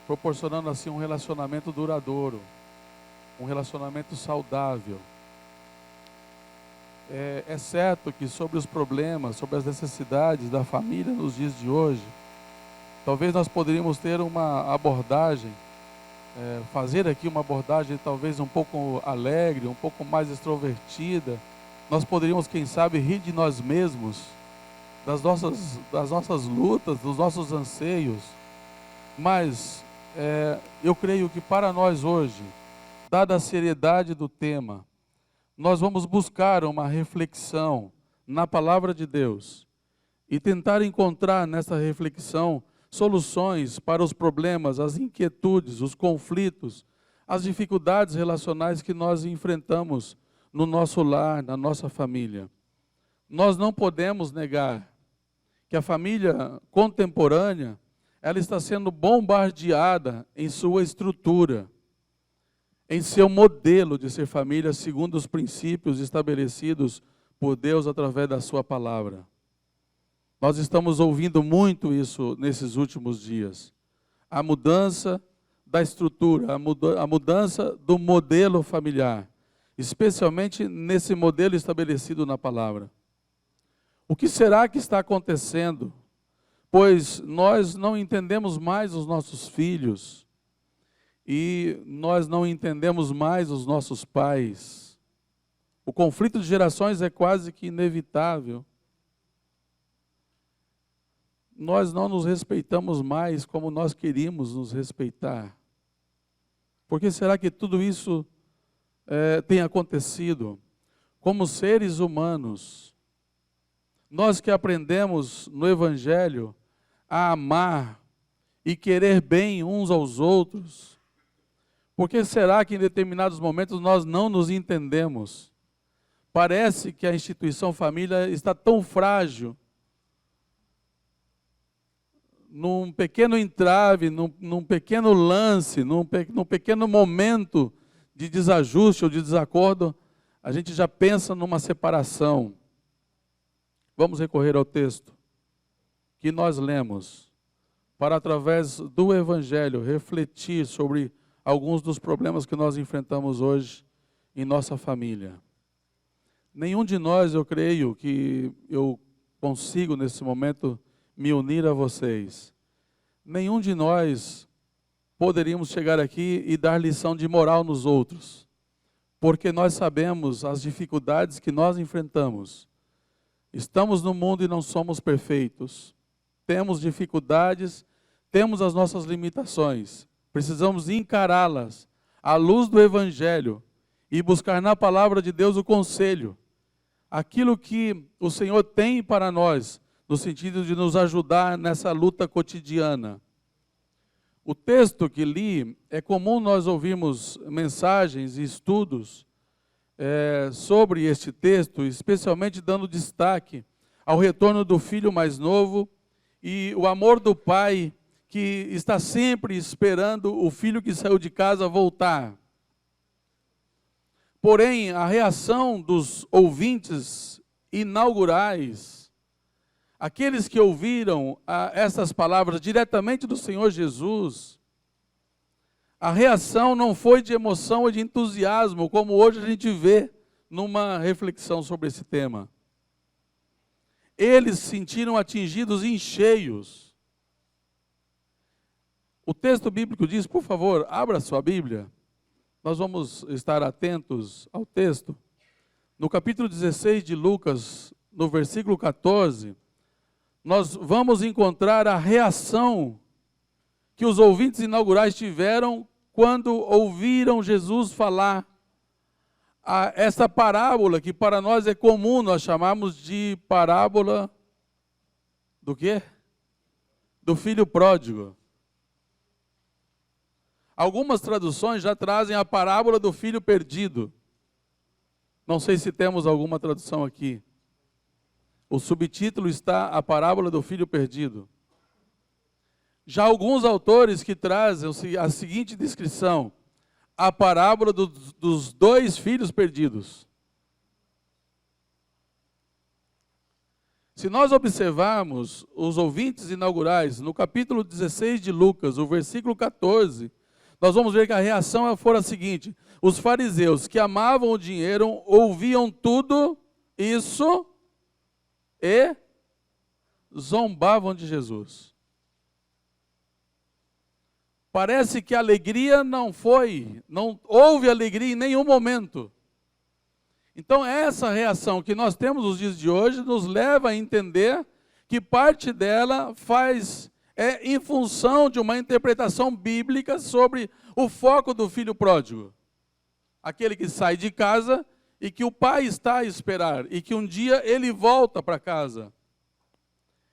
proporcionando assim um relacionamento duradouro, um relacionamento saudável. É certo que sobre os problemas, sobre as necessidades da família nos dias de hoje, talvez nós poderíamos ter uma abordagem, fazer aqui uma abordagem talvez um pouco alegre, um pouco mais extrovertida. Nós poderíamos, quem sabe, rir de nós mesmos, das nossas lutas, dos nossos anseios. Mas eu creio que para nós hoje, dada a seriedade do tema, nós vamos buscar uma reflexão na palavra de Deus e tentar encontrar nessa reflexão soluções para os problemas, as inquietudes, os conflitos, as dificuldades relacionais que nós enfrentamos no nosso lar, na nossa família. Nós não podemos negar que a família contemporânea, ela está sendo bombardeada em sua estrutura, em seu modelo de ser família, segundo os princípios estabelecidos por Deus através da sua palavra. Nós estamos ouvindo muito isso nesses últimos dias. A mudança da estrutura, a mudança do modelo familiar, especialmente nesse modelo estabelecido na palavra. O que será que está acontecendo? Pois nós não entendemos mais os nossos filhos e nós não entendemos mais os nossos pais. O conflito de gerações é quase que inevitável. Nós não nos respeitamos mais como nós queríamos nos respeitar. Por que será que tudo isso tem acontecido? Como seres humanos, nós que aprendemos no Evangelho a amar e querer bem uns aos outros, por que será que em determinados momentos nós não nos entendemos? Parece que a instituição família está tão frágil, num pequeno entrave, num pequeno lance, num pequeno momento de desajuste ou de desacordo, a gente já pensa numa separação. Vamos recorrer ao texto que nós lemos, para através do Evangelho refletir sobre alguns dos problemas que nós enfrentamos hoje em nossa família. Nenhum de nós, eu creio, que eu consigo nesse momento me unir a vocês. Nenhum de nós poderíamos chegar aqui e dar lição de moral nos outros, porque nós sabemos as dificuldades que nós enfrentamos. Estamos no mundo e não somos perfeitos. Temos dificuldades, temos as nossas limitações. Precisamos encará-las à luz do Evangelho e buscar na palavra de Deus o conselho, aquilo que o Senhor tem para nós, no sentido de nos ajudar nessa luta cotidiana. O texto que li, é comum nós ouvirmos mensagens e estudos sobre este texto, especialmente dando destaque ao retorno do filho mais novo e o amor do pai que está sempre esperando o filho que saiu de casa voltar. Porém, a reação dos ouvintes inaugurais, aqueles que ouviram essas palavras diretamente do Senhor Jesus, a reação não foi de emoção ou de entusiasmo, como hoje a gente vê numa reflexão sobre esse tema. Eles se sentiram atingidos em cheios. O texto bíblico diz, por favor, abra sua Bíblia. Nós vamos estar atentos ao texto. No capítulo 16 de Lucas, no versículo 14, nós vamos encontrar a reação que os ouvintes inaugurais tiveram quando ouviram Jesus falar essa parábola, que para nós é comum, nós chamamos de parábola do quê? Do filho pródigo. Algumas traduções já trazem a parábola do filho perdido. Não sei se temos alguma tradução aqui. O subtítulo está a parábola do filho perdido. Já alguns autores que trazem a seguinte descrição: a parábola dos dois filhos perdidos. Se nós observarmos os ouvintes inaugurais, no capítulo 16 de Lucas, o versículo 14, nós vamos ver que a reação foi a seguinte: os fariseus que amavam o dinheiro ouviam tudo isso e zombavam de Jesus. Parece que a alegria não houve alegria em nenhum momento. Então essa reação que nós temos nos dias de hoje nos leva a entender que parte dela em função de uma interpretação bíblica sobre o foco do filho pródigo. Aquele que sai de casa e que o pai está a esperar e que um dia ele volta para casa.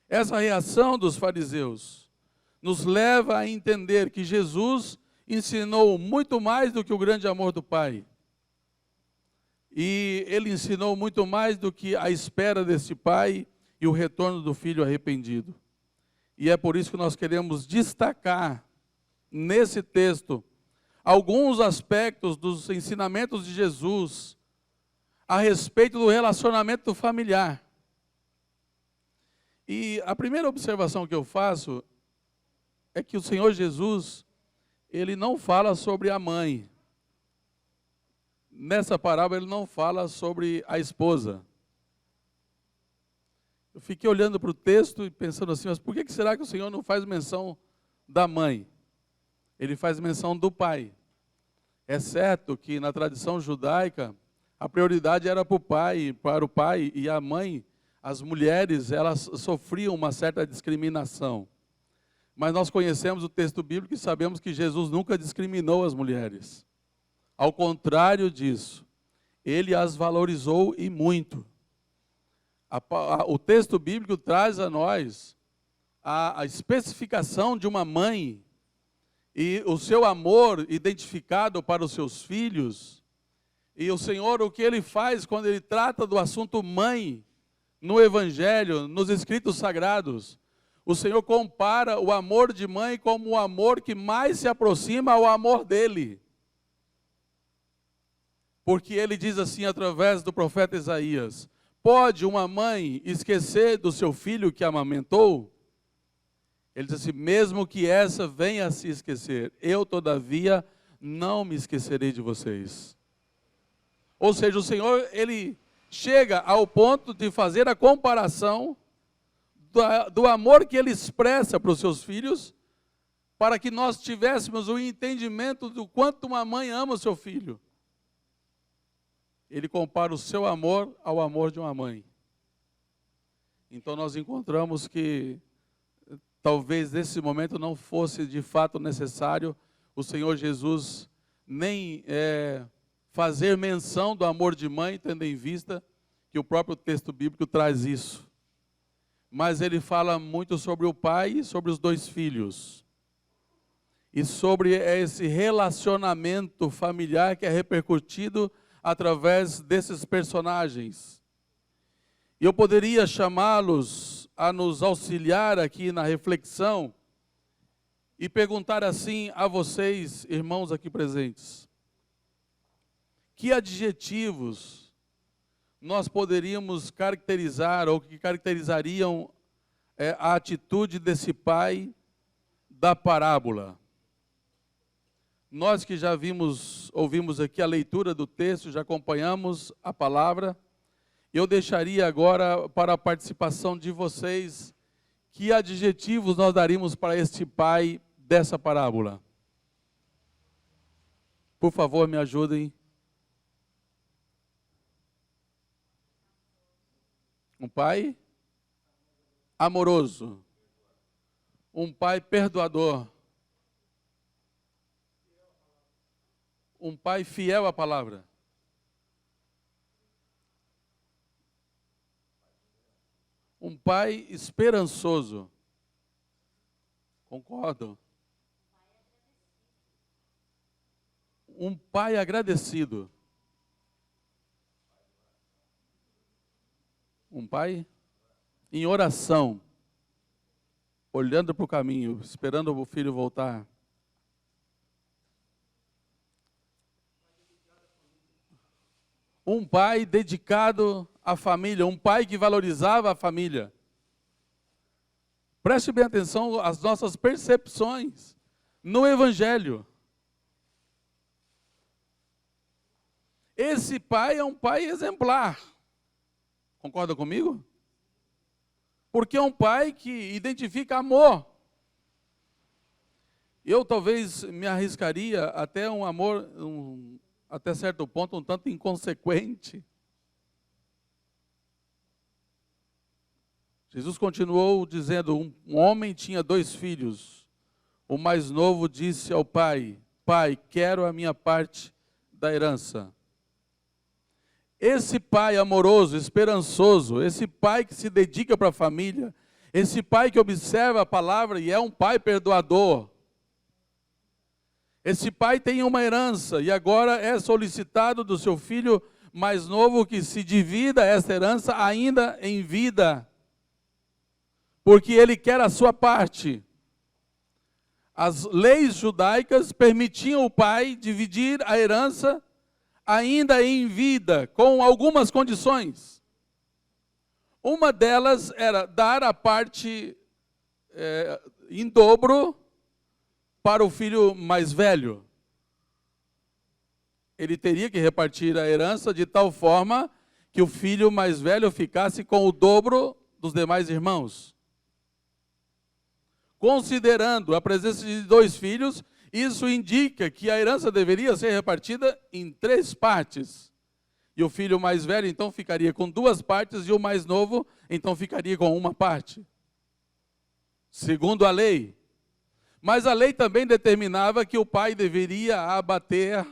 Essa reação dos fariseus nos leva a entender que Jesus ensinou muito mais do que o grande amor do Pai. E ele ensinou muito mais do que a espera desse pai e o retorno do filho arrependido. E é por isso que nós queremos destacar nesse texto alguns aspectos dos ensinamentos de Jesus a respeito do relacionamento familiar. E a primeira observação que eu faço é que o Senhor Jesus, ele não fala sobre a mãe. Nessa parábola ele não fala sobre a esposa. Eu fiquei olhando para o texto e pensando assim, mas por que será que o Senhor não faz menção da mãe? Ele faz menção do pai. É certo que na tradição judaica, a prioridade era para o pai e a mãe, as mulheres, elas sofriam uma certa discriminação. Mas nós conhecemos o texto bíblico e sabemos que Jesus nunca discriminou as mulheres. Ao contrário disso, ele as valorizou e muito. O texto bíblico traz a nós a especificação de uma mãe e o seu amor identificado para os seus filhos. E o Senhor, o que ele faz quando ele trata do assunto mãe no Evangelho, nos escritos sagrados, o Senhor compara o amor de mãe como o amor que mais se aproxima ao amor dele. Porque ele diz assim através do profeta Isaías: pode uma mãe esquecer do seu filho que amamentou? Ele diz assim, mesmo que essa venha a se esquecer, eu todavia não me esquecerei de vocês. Ou seja, o Senhor, ele chega ao ponto de fazer a comparação do amor que ele expressa para os seus filhos, para que nós tivéssemos o entendimento do quanto uma mãe ama o seu filho. Ele compara o seu amor ao amor de uma mãe. Então nós encontramos que talvez nesse momento não fosse de fato necessário o Senhor Jesus nem fazer menção do amor de mãe, tendo em vista que o próprio texto bíblico traz isso. Mas ele fala muito sobre o pai e sobre os dois filhos. E sobre esse relacionamento familiar que é repercutido através desses personagens. E eu poderia chamá-los a nos auxiliar aqui na reflexão e perguntar assim a vocês, irmãos aqui presentes: que adjetivos nós poderíamos caracterizar ou que caracterizariam a atitude desse pai da parábola? Nós que já ouvimos aqui a leitura do texto, já acompanhamos a palavra, eu deixaria agora para a participação de vocês que adjetivos nós daríamos para este pai dessa parábola. Por favor, me ajudem. Um pai amoroso. Um pai perdoador. Um pai fiel à palavra. Um pai esperançoso. Concordo. Um pai agradecido. Um pai em oração, olhando para o caminho, esperando o filho voltar. Um pai dedicado à família, um pai que valorizava a família. Preste bem atenção às nossas percepções no Evangelho. Esse pai é um pai exemplar. Concorda comigo? Porque é um pai que identifica amor. Eu talvez me arriscaria até um amor, até certo ponto, um tanto inconsequente. Jesus continuou dizendo, um homem tinha 2 filhos. O mais novo disse ao pai, pai, quero a minha parte da herança. Esse pai amoroso, esperançoso, esse pai que se dedica para a família, esse pai que observa a palavra e é um pai perdoador, Esse pai tem uma herança e agora é solicitado do seu filho mais novo que se divida essa herança ainda em vida, porque ele quer a sua parte. As leis judaicas permitiam o pai dividir a herança ainda em vida, com algumas condições. Uma delas era dar a parte em dobro para o filho mais velho. Ele teria que repartir a herança de tal forma que o filho mais velho ficasse com o dobro dos demais irmãos. Considerando a presença de 2 filhos, isso indica que a herança deveria ser repartida em 3 partes. E o filho mais velho, então, ficaria com 2 partes, e o mais novo, então, ficaria com 1 parte. Segundo a lei. Mas a lei também determinava que o pai deveria abater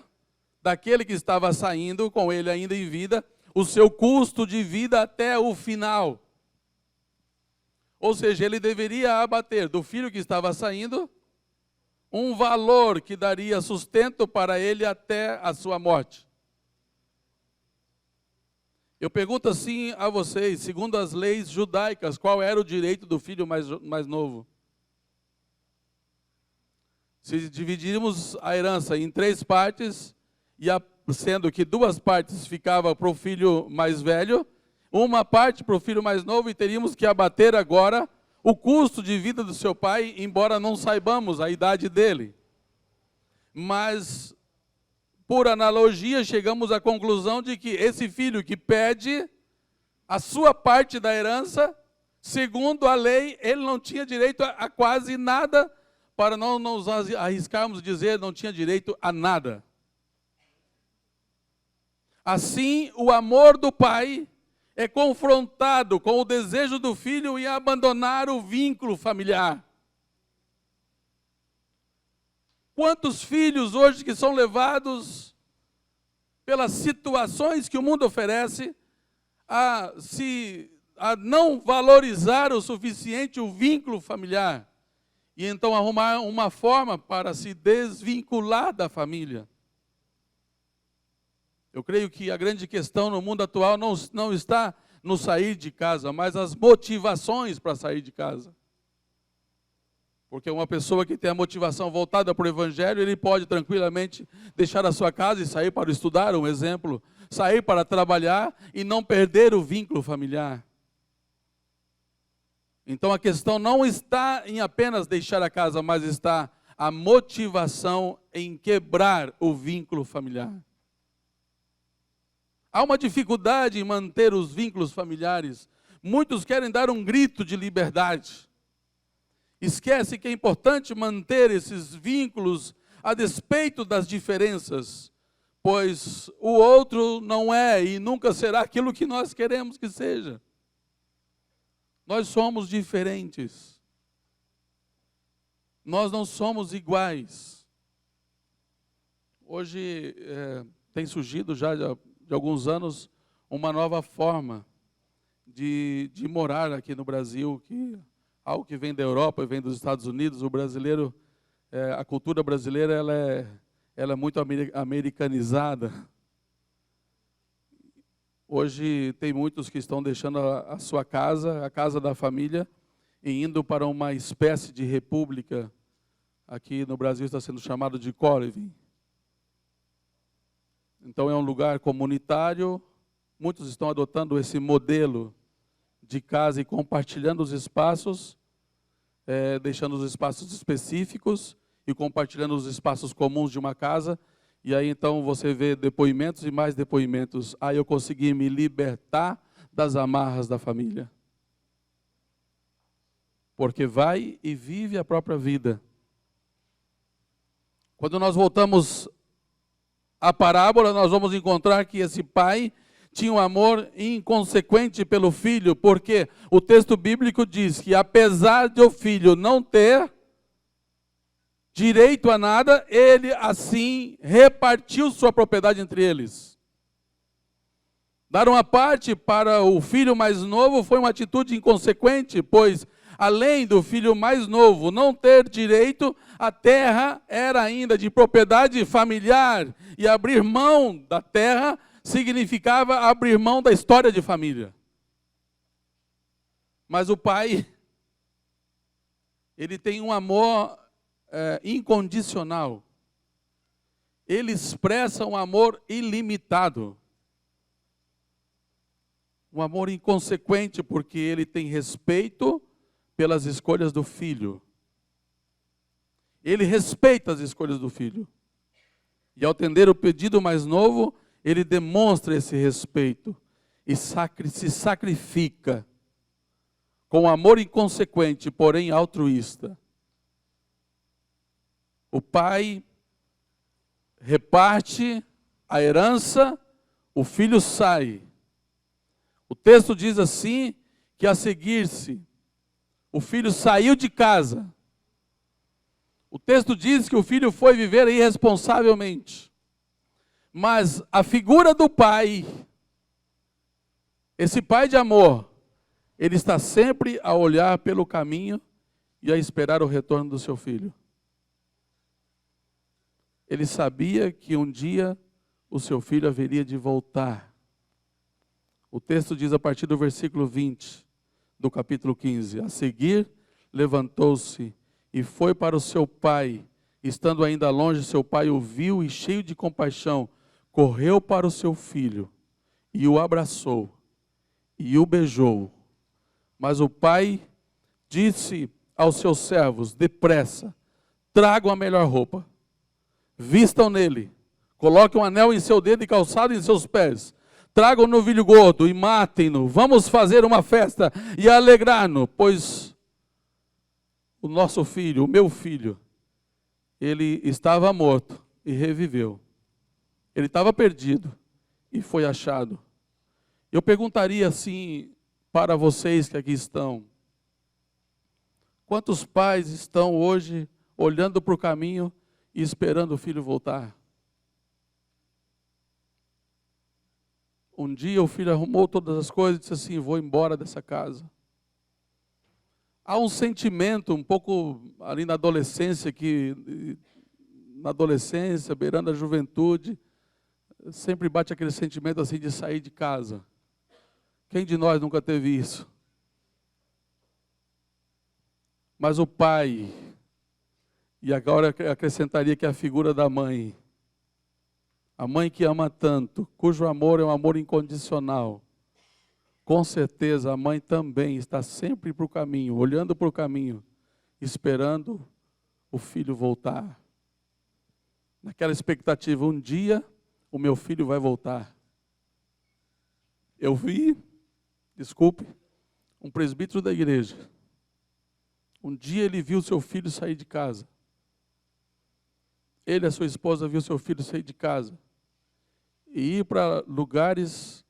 daquele que estava saindo, com ele ainda em vida, o seu custo de vida até o final. Ou seja, ele deveria abater do filho que estava saindo um valor que daria sustento para ele até a sua morte. Eu pergunto assim a vocês, segundo as leis judaicas, qual era o direito do filho mais novo? Se dividirmos a herança em 3 partes, e sendo que 2 partes ficavam para o filho mais velho, 1 parte para o filho mais novo, e teríamos que abater agora o custo de vida do seu pai, embora não saibamos a idade dele. Mas, por analogia, chegamos à conclusão de que esse filho que pede a sua parte da herança, segundo a lei, ele não tinha direito a quase nada, para não nos arriscarmos dizer, não tinha direito a nada. Assim, o amor do pai é confrontado com o desejo do filho em abandonar o vínculo familiar. Quantos filhos hoje que são levados pelas situações que o mundo oferece a não valorizar o suficiente o vínculo familiar e então arrumar uma forma para se desvincular da família. Eu creio que a grande questão no mundo atual não está no sair de casa, mas as motivações para sair de casa. Porque uma pessoa que tem a motivação voltada para o Evangelho, ele pode tranquilamente deixar a sua casa e sair para estudar, um exemplo, sair para trabalhar e não perder o vínculo familiar. Então a questão não está em apenas deixar a casa, mas está a motivação em quebrar o vínculo familiar. Há uma dificuldade em manter os vínculos familiares. Muitos querem dar um grito de liberdade. Esquece que é importante manter esses vínculos a despeito das diferenças, pois o outro não é e nunca será aquilo que nós queremos que seja. Nós somos diferentes. Nós não somos iguais. Hoje tem surgido já de alguns anos uma nova forma de morar aqui no Brasil, que algo que vem da Europa e vem dos Estados Unidos. O brasileiro, a cultura brasileira, ela é muito americanizada. Hoje tem muitos que estão deixando a sua casa, a casa da família, e indo para uma espécie de república. Aqui no Brasil está sendo chamado de co-living. Então é um lugar comunitário, muitos estão adotando esse modelo de casa e compartilhando os espaços, deixando os espaços específicos e compartilhando os espaços comuns de uma casa. E aí então você vê depoimentos e mais depoimentos. Aí eu consegui me libertar das amarras da família. Porque vai e vive a própria vida. Quando nós voltamos à parábola, nós vamos encontrar que esse pai tinha um amor inconsequente pelo filho, porque o texto bíblico diz que apesar de o filho não ter direito a nada, ele assim repartiu sua propriedade entre eles. Dar uma parte para o filho mais novo foi uma atitude inconsequente, pois além do filho mais novo não ter direito, a terra era ainda de propriedade familiar, e abrir mão da terra significava abrir mão da história de família. Mas o pai, ele tem um amor incondicional. Ele expressa um amor ilimitado. Um amor inconsequente, porque ele tem respeito pelas escolhas do filho. Ele respeita as escolhas do filho. E ao atender o pedido mais novo, ele demonstra esse respeito e se sacrifica com amor inconsequente, porém altruísta. O pai reparte a herança, o filho sai. O texto diz assim, que a seguir-se, o filho saiu de casa. O texto diz que o filho foi viver irresponsavelmente. Mas a figura do pai, esse pai de amor, ele está sempre a olhar pelo caminho e a esperar o retorno do seu filho. Ele sabia que um dia o seu filho haveria de voltar. O texto diz a partir do versículo 20 do capítulo 15. A seguir, levantou-se e foi para o seu pai. Estando ainda longe, seu pai o viu e, cheio de compaixão, correu para o seu filho e o abraçou e o beijou. Mas o pai disse aos seus servos: depressa, tragam a melhor roupa, vistam nele, coloquem um anel em seu dedo e calçado em seus pés, tragam o novilho gordo e matem-no, vamos fazer uma festa e alegrar-nos, pois o nosso filho, o meu filho, ele estava morto e reviveu. Ele estava perdido e foi achado. Eu perguntaria assim para vocês que aqui estão: quantos pais estão hoje olhando para o caminho e esperando o filho voltar? Um dia o filho arrumou todas as coisas e disse assim: vou embora dessa casa. Há um sentimento um pouco ali na adolescência, beirando a juventude, sempre bate aquele sentimento assim de sair de casa. Quem de nós nunca teve isso? Mas o pai, e agora acrescentaria que a figura da mãe, a mãe que ama tanto, cujo amor é um amor incondicional, com certeza a mãe também está sempre para o caminho, olhando para o caminho, esperando o filho voltar. Naquela expectativa, um dia o meu filho vai voltar. Eu vi, um presbítero da igreja. Um dia ele viu seu filho sair de casa. Ele e a sua esposa viu seu filho sair de casa e ir para lugares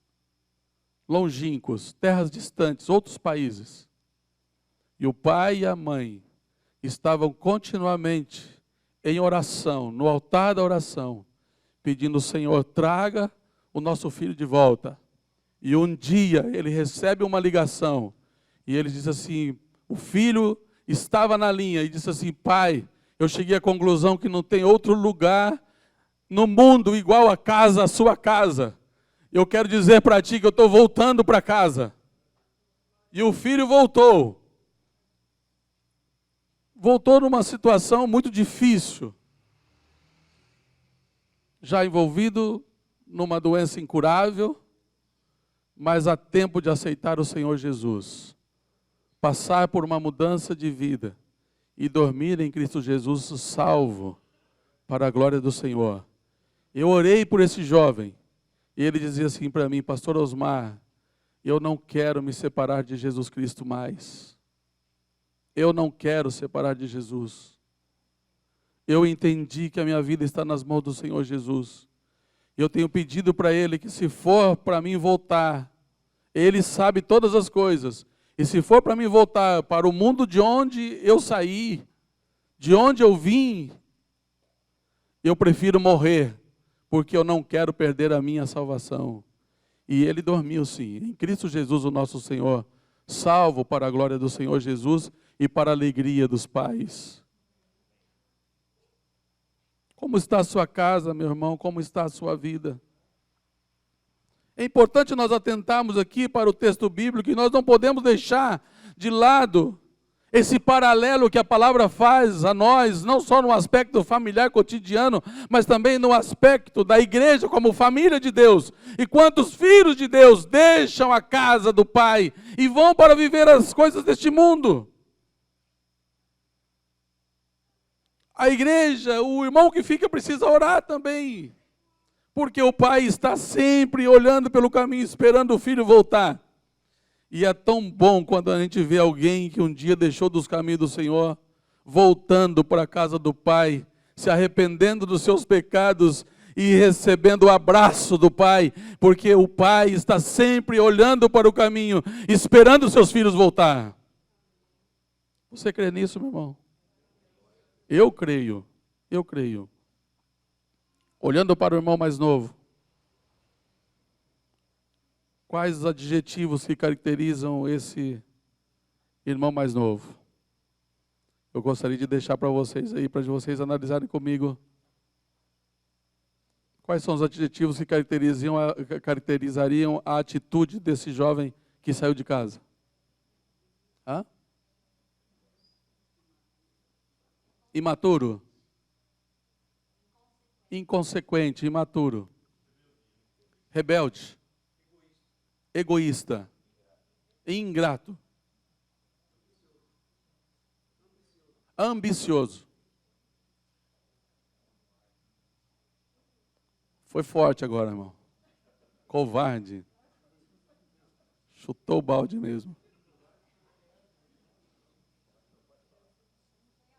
longínquos, terras distantes, outros países. E o pai e a mãe estavam continuamente em oração, no altar da oração, pedindo: Senhor, traga o nosso filho de volta. E um dia ele recebe uma ligação e ele diz assim, o filho estava na linha e disse assim: pai, eu cheguei à conclusão que não tem outro lugar no mundo igual a sua casa. Eu quero dizer para ti que eu estou voltando para casa. E o filho voltou. Voltou numa situação muito difícil. Já envolvido numa doença incurável, mas há tempo de aceitar o Senhor Jesus, passar por uma mudança de vida e dormir em Cristo Jesus salvo para a glória do Senhor. Eu orei por esse jovem e ele dizia assim para mim: pastor Osmar, eu não quero me separar de Jesus Cristo mais. Eu não quero separar de Jesus. Eu entendi que a minha vida está nas mãos do Senhor Jesus. Eu tenho pedido para Ele que, se for para mim voltar, Ele sabe todas as coisas. E se for para mim voltar para o mundo de onde eu saí, de onde eu vim, eu prefiro morrer, porque eu não quero perder a minha salvação. E ele dormiu sim, em Cristo Jesus o nosso Senhor, salvo para a glória do Senhor Jesus, e para a alegria dos pais. Como está a sua casa, meu irmão? Como está a sua vida? É importante nós atentarmos aqui para o texto bíblico e nós não podemos deixar de lado esse paralelo que a palavra faz a nós, não só no aspecto familiar cotidiano, mas também no aspecto da igreja como família de Deus. E quantos filhos de Deus deixam a casa do Pai e vão para viver as coisas deste mundo? A igreja, o irmão que fica precisa orar também, porque o pai está sempre olhando pelo caminho, esperando o filho voltar. E é tão bom quando a gente vê alguém que um dia deixou dos caminhos do Senhor, voltando para a casa do Pai, se arrependendo dos seus pecados e recebendo o abraço do Pai, porque o Pai está sempre olhando para o caminho, esperando os seus filhos voltar. Você crê nisso, meu irmão? Eu creio. Olhando para o irmão mais novo, quais os adjetivos que caracterizam esse irmão mais novo? Eu gostaria de deixar para vocês aí, para vocês analisarem comigo. Quais são os adjetivos que caracterizariam a atitude desse jovem que saiu de casa? Hã? Imaturo. Inconsequente, imaturo. Rebelde. Egoísta. Ingrato. Ambicioso. Foi forte agora, irmão. Covarde. Chutou o balde mesmo.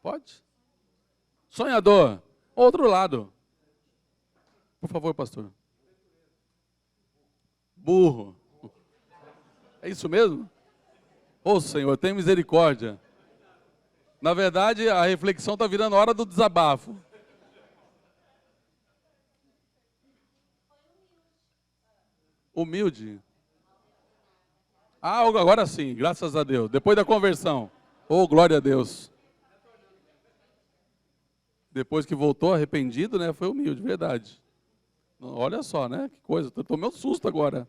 Pode? Sonhador. Outro lado. Por favor, pastor. Burro. É isso mesmo? Ô Senhor, tem misericórdia. Na verdade, a reflexão está virando hora do desabafo. Humilde. Ah, agora sim, graças a Deus. Depois da conversão. Oh, glória a Deus. Depois que voltou arrependido, né? Foi humilde, verdade. Olha só, né? Que coisa. Tomei um susto agora.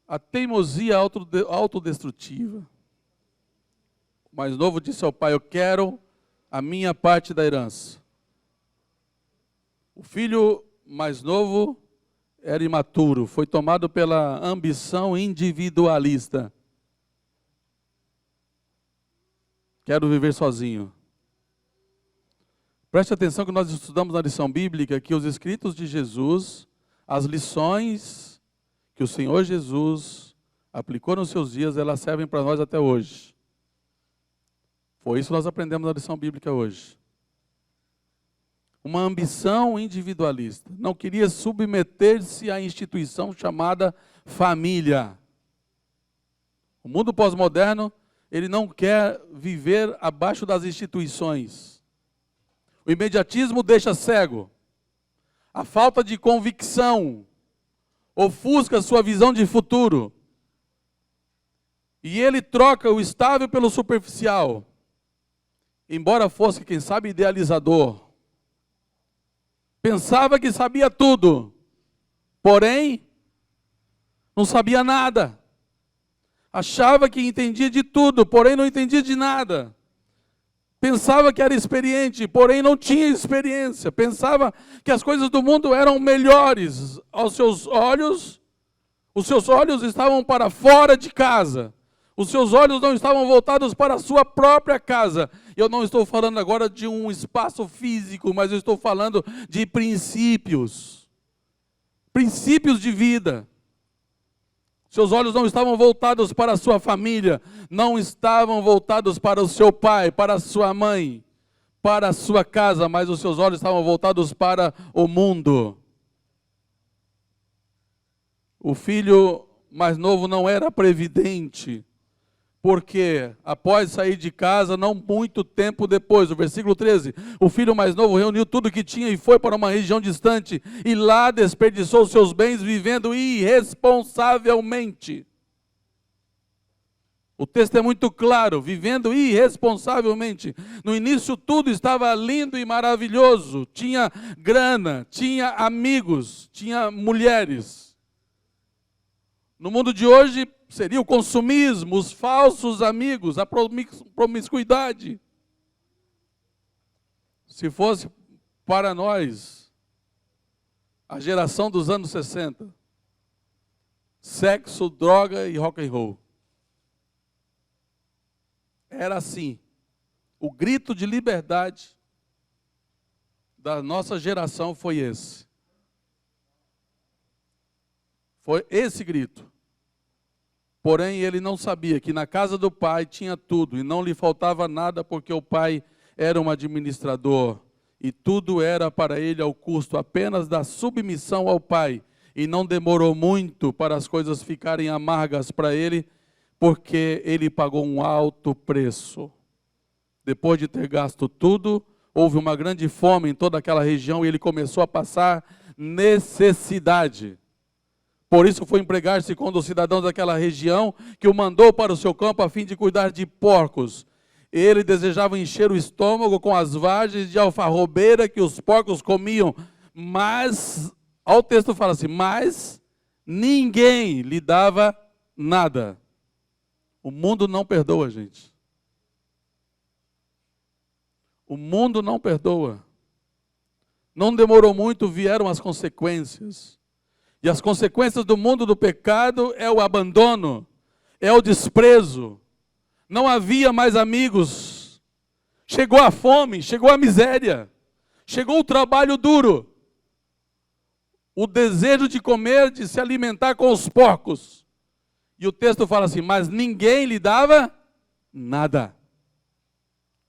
A teimosia autodestrutiva. O mais novo disse ao pai: eu quero a minha parte da herança. O filho mais novo era imaturo, foi tomado pela ambição individualista. Quero viver sozinho. Preste atenção que nós estudamos na lição bíblica que os escritos de Jesus, as lições que o Senhor Jesus aplicou nos seus dias, elas servem para nós até hoje. Foi isso que nós aprendemos na lição bíblica hoje. Uma ambição individualista. Não queria submeter-se à instituição chamada família. O mundo pós-moderno, ele não quer viver abaixo das instituições. O imediatismo deixa cego. A falta de convicção ofusca sua visão de futuro. E ele troca o estável pelo superficial. Embora fosse, quem sabe, idealizador. Pensava que sabia tudo. Porém, não sabia nada. Achava que entendia de tudo, porém não entendia de nada. Pensava que era experiente, porém não tinha experiência. Pensava que as coisas do mundo eram melhores aos seus olhos. Os seus olhos estavam para fora de casa. Os seus olhos não estavam voltados para a sua própria casa. Eu não estou falando agora de um espaço físico, mas eu estou falando de princípios. Princípios de vida. Seus olhos não estavam voltados para a sua família, não estavam voltados para o seu pai, para a sua mãe, para a sua casa, mas os seus olhos estavam voltados para o mundo. O filho mais novo não era previdente, porque após sair de casa, não muito tempo depois, o versículo 13, o filho mais novo reuniu tudo que tinha e foi para uma região distante, e lá desperdiçou seus bens vivendo irresponsavelmente. O texto é muito claro, vivendo irresponsavelmente. No início tudo estava lindo e maravilhoso. Tinha grana, tinha amigos, tinha mulheres. No mundo de hoje seria o consumismo, os falsos amigos, a promiscuidade. Se fosse para nós, a geração dos anos 60, sexo, droga e rock and roll. Era assim. O grito de liberdade da nossa geração foi esse. Foi esse grito. Porém, ele não sabia que na casa do pai tinha tudo e não lhe faltava nada, porque o pai era um administrador e tudo era para ele ao custo apenas da submissão ao pai. E não demorou muito para as coisas ficarem amargas para ele, porque ele pagou um alto preço. Depois de ter gasto tudo, houve uma grande fome em toda aquela região e ele começou a passar necessidade. Por isso foi empregar-se com um dos cidadãos daquela região, que o mandou para o seu campo a fim de cuidar de porcos. Ele desejava encher o estômago com as vagens de alfarrobeira que os porcos comiam, mas, olha o texto fala assim, mas ninguém lhe dava nada. O mundo não perdoa, gente. O mundo não perdoa. Não demorou muito, vieram as consequências. E as consequências do mundo do pecado é o abandono, é o desprezo. Não havia mais amigos. Chegou a fome, chegou a miséria. Chegou o trabalho duro. O desejo de comer, de se alimentar com os porcos. E o texto fala assim, mas ninguém lhe dava nada.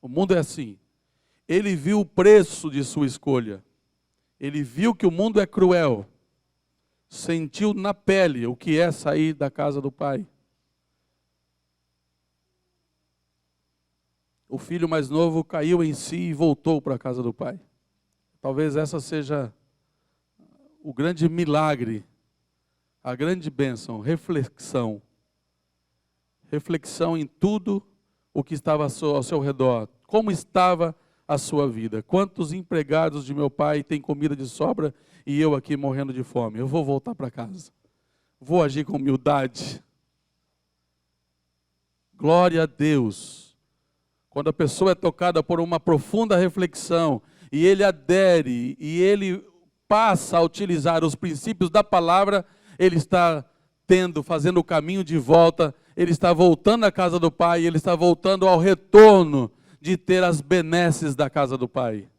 O mundo é assim. Ele viu o preço de sua escolha. Ele viu que o mundo é cruel. Sentiu na pele o que é sair da casa do pai. O filho mais novo caiu em si e voltou para a casa do pai. Talvez essa seja o grande milagre, a grande bênção, reflexão. Reflexão em tudo o que estava ao seu redor. Como estava a sua vida? Quantos empregados de meu pai têm comida de sobra e eu aqui morrendo de fome? Eu vou voltar para casa. Vou agir com humildade. Glória a Deus. Quando a pessoa é tocada por uma profunda reflexão e ele adere e ele passa a utilizar os princípios da palavra, ele está fazendo o caminho de volta, ele está voltando à casa do pai, ele está voltando ao retorno de ter as benesses da casa do pai.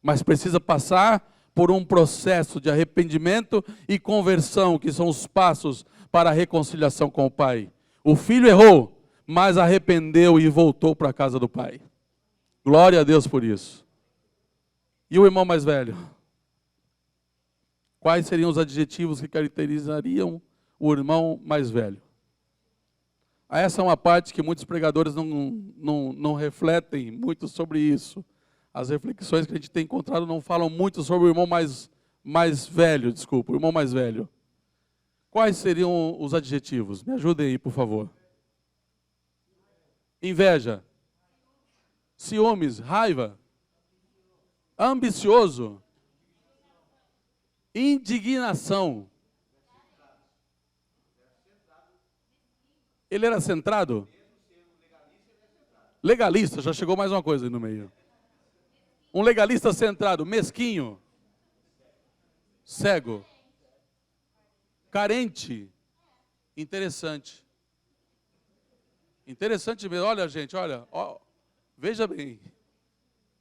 Mas precisa passar por um processo de arrependimento e conversão, que são os passos para a reconciliação com o pai. O filho errou, mas arrependeu e voltou para a casa do pai. Glória a Deus por isso. E o irmão mais velho? Quais seriam os adjetivos que caracterizariam o irmão mais velho? Essa é uma parte que muitos pregadores não refletem muito sobre isso. As reflexões que a gente tem encontrado não falam muito sobre o irmão mais velho, o irmão mais velho. Quais seriam os adjetivos? Me ajudem aí, por favor. Inveja, ciúmes, raiva, ambicioso, indignação. Ele era centrado? Legalista, já chegou mais uma coisa aí no meio. Um legalista centrado, mesquinho, cego, carente, interessante. Interessante mesmo, olha gente, olha, ó, veja bem,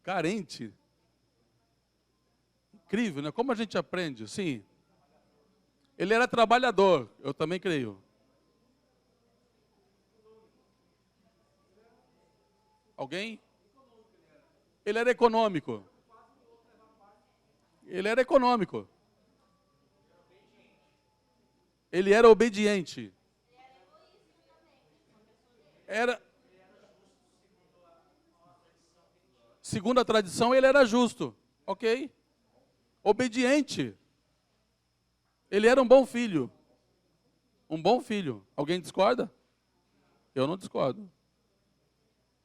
carente. Incrível, né? Como a gente aprende, sim. Ele era trabalhador, eu também creio. Alguém? Ele era econômico. Ele era econômico. Ele era obediente. Era, segundo a tradição, ele era justo. Ok? Obediente. Ele era um bom filho. Um bom filho. Alguém discorda? Eu não discordo.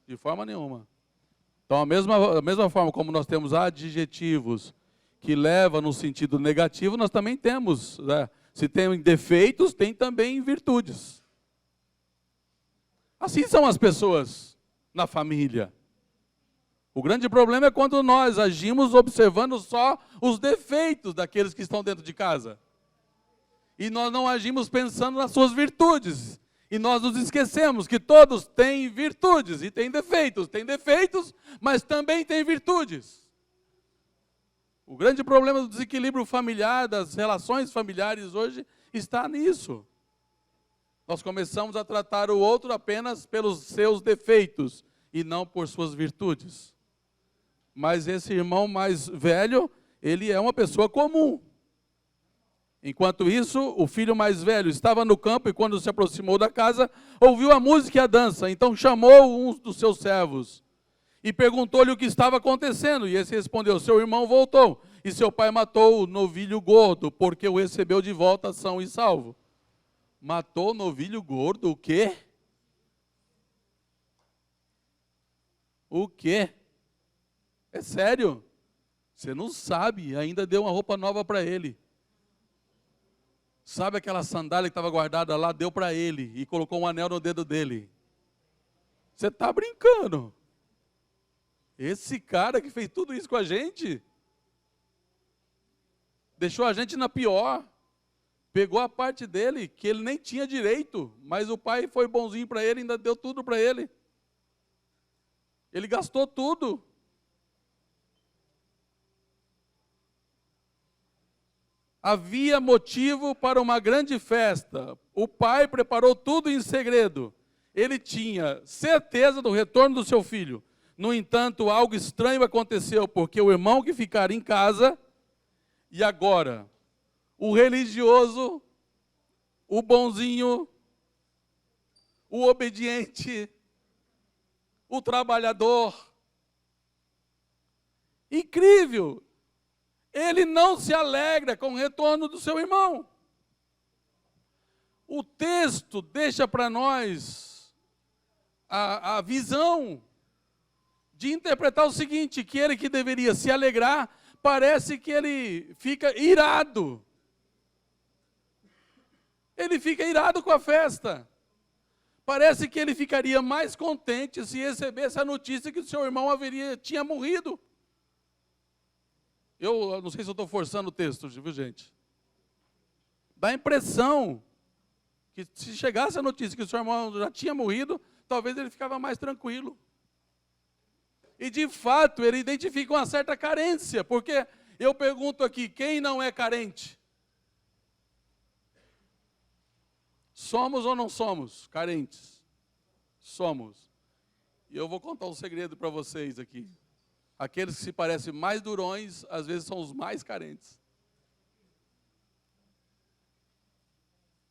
De forma nenhuma. Então, a mesma forma como nós temos adjetivos que levam no sentido negativo, nós também temos, né? Se tem defeitos, tem também virtudes. Assim são as pessoas na família. O grande problema é quando nós agimos observando só os defeitos daqueles que estão dentro de casa. E nós não agimos pensando nas suas virtudes. E nós nos esquecemos que todos têm virtudes e têm defeitos, mas também têm virtudes. O grande problema do desequilíbrio familiar, das relações familiares hoje, está nisso. Nós começamos a tratar o outro apenas pelos seus defeitos e não por suas virtudes. Mas esse irmão mais velho, ele é uma pessoa comum. Enquanto isso, o filho mais velho estava no campo e quando se aproximou da casa, ouviu a música e a dança. Então chamou um dos seus servos e perguntou-lhe o que estava acontecendo. E esse respondeu: seu irmão voltou e seu pai matou o novilho gordo, porque o recebeu de volta são e salvo. Matou o novilho gordo? O quê? O quê? É sério? Você não sabe, ainda deu uma roupa nova para ele. Sabe aquela sandália que estava guardada lá, deu para ele e colocou um anel no dedo dele. Você está brincando? Esse cara que fez tudo isso com a gente, deixou a gente na pior, pegou a parte dele, que ele nem tinha direito, mas o pai foi bonzinho para ele, ainda deu tudo para ele. Ele gastou tudo. Havia motivo para uma grande festa. O pai preparou tudo em segredo. Ele tinha certeza do retorno do seu filho. No entanto, algo estranho aconteceu, porque o irmão que ficara em casa, e agora, o religioso, o bonzinho, o obediente, o trabalhador, incrível, ele não se alegra com o retorno do seu irmão. O texto deixa para nós a visão de interpretar o seguinte, que ele que deveria se alegrar, parece que ele fica irado. Ele fica irado com a festa. Parece que ele ficaria mais contente se recebesse a notícia que o seu irmão tinha morrido. Eu não sei se eu estou forçando o texto, viu, gente? Dá a impressão que se chegasse a notícia que o seu irmão já tinha morrido, talvez ele ficava mais tranquilo. E de fato, ele identifica uma certa carência, porque eu pergunto aqui, quem não é carente? Somos ou não somos carentes? Somos. E eu vou contar um segredo para vocês aqui. Aqueles que se parecem mais durões, às vezes são os mais carentes.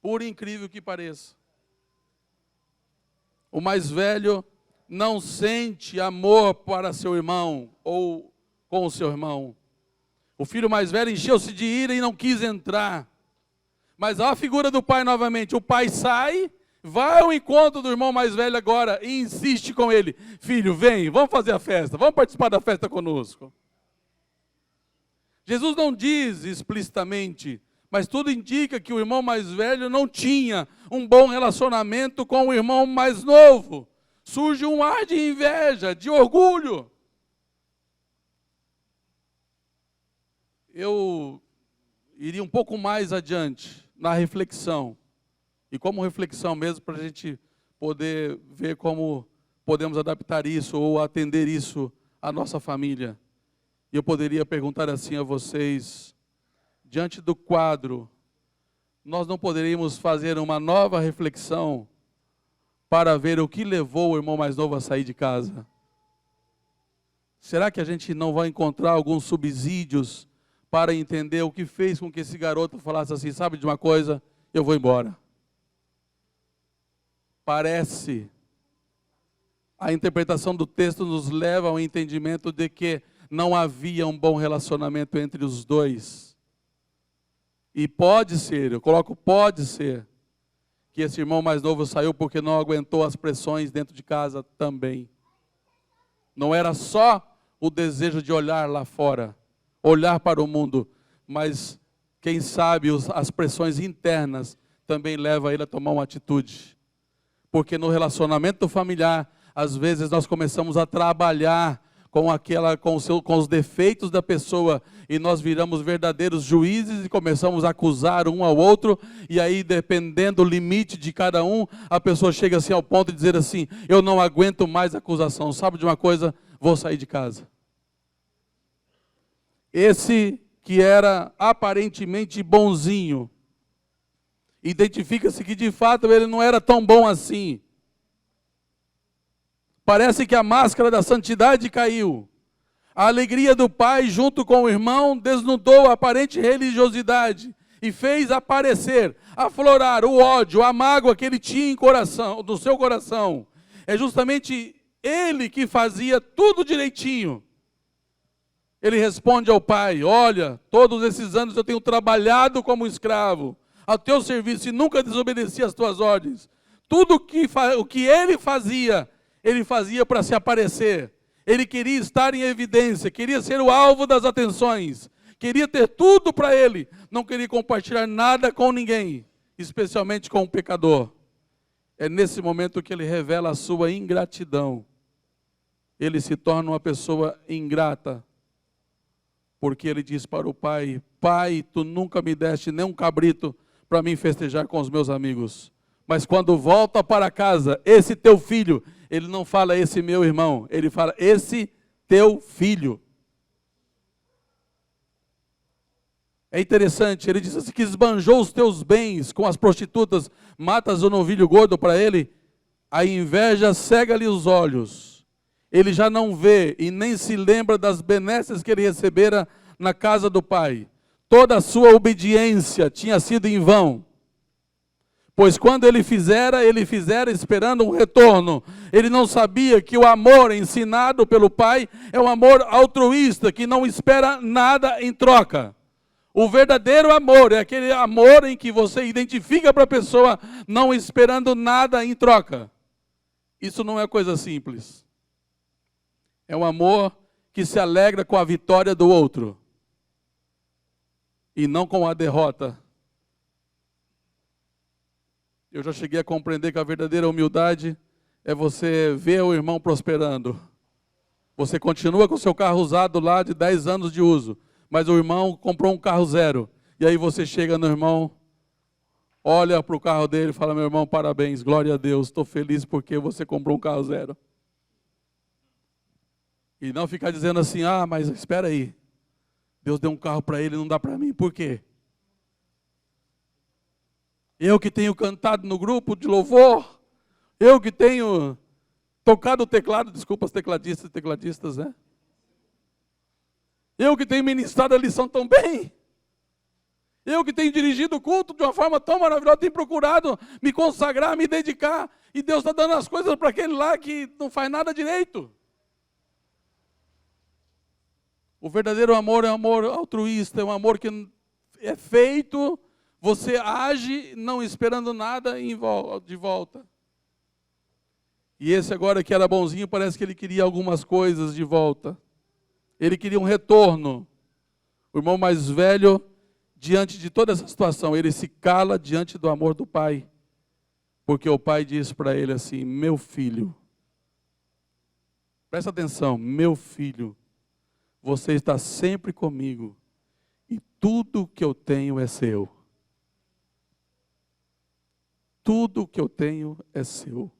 Por incrível que pareça. O mais velho não sente amor para seu irmão ou com o seu irmão. O filho mais velho encheu-se de ira e não quis entrar. Mas olha a figura do pai novamente. O pai sai, vai ao encontro do irmão mais velho agora e insiste com ele. Filho, vem, vamos fazer a festa, vamos participar da festa conosco. Jesus não diz explicitamente, mas tudo indica que o irmão mais velho não tinha um bom relacionamento com o irmão mais novo. Surge um ar de inveja, de orgulho. Eu iria um pouco mais adiante na reflexão. E como reflexão mesmo, para a gente poder ver como podemos adaptar isso ou atender isso à nossa família. E eu poderia perguntar assim a vocês, diante do quadro, nós não poderíamos fazer uma nova reflexão para ver o que levou o irmão mais novo a sair de casa? Será que a gente não vai encontrar alguns subsídios para entender o que fez com que esse garoto falasse assim, sabe de uma coisa? Eu vou embora. Parece, a interpretação do texto nos leva ao entendimento de que não havia um bom relacionamento entre os dois. E pode ser, eu coloco pode ser, que esse irmão mais novo saiu porque não aguentou as pressões dentro de casa também. Não era só o desejo de olhar lá fora, olhar para o mundo, mas quem sabe as pressões internas também levam ele a tomar uma atitude. Porque no relacionamento familiar, às vezes nós começamos a trabalhar com os defeitos da pessoa, e nós viramos verdadeiros juízes e começamos a acusar um ao outro, e aí, dependendo do limite de cada um, a pessoa chega assim ao ponto de dizer assim: eu não aguento mais acusação, sabe de uma coisa? Vou sair de casa. Esse que era aparentemente bonzinho, identifica-se que de fato ele não era tão bom assim. Parece que a máscara da santidade caiu. A alegria do pai junto com o irmão desnudou a aparente religiosidade e fez aparecer, aflorar o ódio, a mágoa que ele tinha no seu coração. É justamente ele que fazia tudo direitinho. Ele responde ao pai: olha, todos esses anos eu tenho trabalhado como escravo ao teu serviço e nunca desobedeci às tuas ordens. Tudo o que ele fazia para se aparecer. Ele queria estar em evidência, queria ser o alvo das atenções, queria ter tudo para ele, não queria compartilhar nada com ninguém, especialmente com o pecador. É nesse momento que ele revela a sua ingratidão. Ele se torna uma pessoa ingrata, porque ele diz para o pai: pai, tu nunca me deste nem um cabrito para mim festejar com os meus amigos. Mas quando volta para casa, esse teu filho, ele não fala esse meu irmão, ele fala esse teu filho. É interessante, ele diz assim, que esbanjou os teus bens com as prostitutas, matas o novilho gordo para ele, a inveja cega-lhe os olhos. Ele já não vê e nem se lembra das benesses que ele recebera na casa do pai. Toda a sua obediência tinha sido em vão. Pois quando ele fizera esperando um retorno. Ele não sabia que o amor ensinado pelo pai é um amor altruísta, que não espera nada em troca. O verdadeiro amor é aquele amor em que você identifica para a pessoa não esperando nada em troca. Isso não é coisa simples. É um amor que se alegra com a vitória do outro e não com a derrota. Eu já cheguei a compreender que a verdadeira humildade é você ver o irmão prosperando. Você continua com o seu carro usado lá de 10 anos de uso, mas o irmão comprou um carro zero. E aí você chega no irmão, olha para o carro dele e fala: meu irmão, parabéns, glória a Deus, estou feliz porque você comprou um carro zero. E não ficar dizendo assim: ah, mas espera aí, Deus deu um carro para ele, não dá para mim, por quê? Eu que tenho cantado no grupo de louvor, eu que tenho tocado o teclado, desculpa os tecladistas e tecladistas, né? Eu que tenho ministrado a lição tão bem, eu que tenho dirigido o culto de uma forma tão maravilhosa, tenho procurado me consagrar, me dedicar, e Deus está dando as coisas para aquele lá que não faz nada direito. O verdadeiro amor é um amor altruísta, é um amor que é feito, você age não esperando nada de volta. E esse agora que era bonzinho, parece que ele queria algumas coisas de volta. Ele queria um retorno. O irmão mais velho, diante de toda essa situação, ele se cala diante do amor do pai. Porque o pai diz para ele assim: meu filho, presta atenção, meu filho, você está sempre comigo e tudo que eu tenho é seu. Tudo que eu tenho é seu.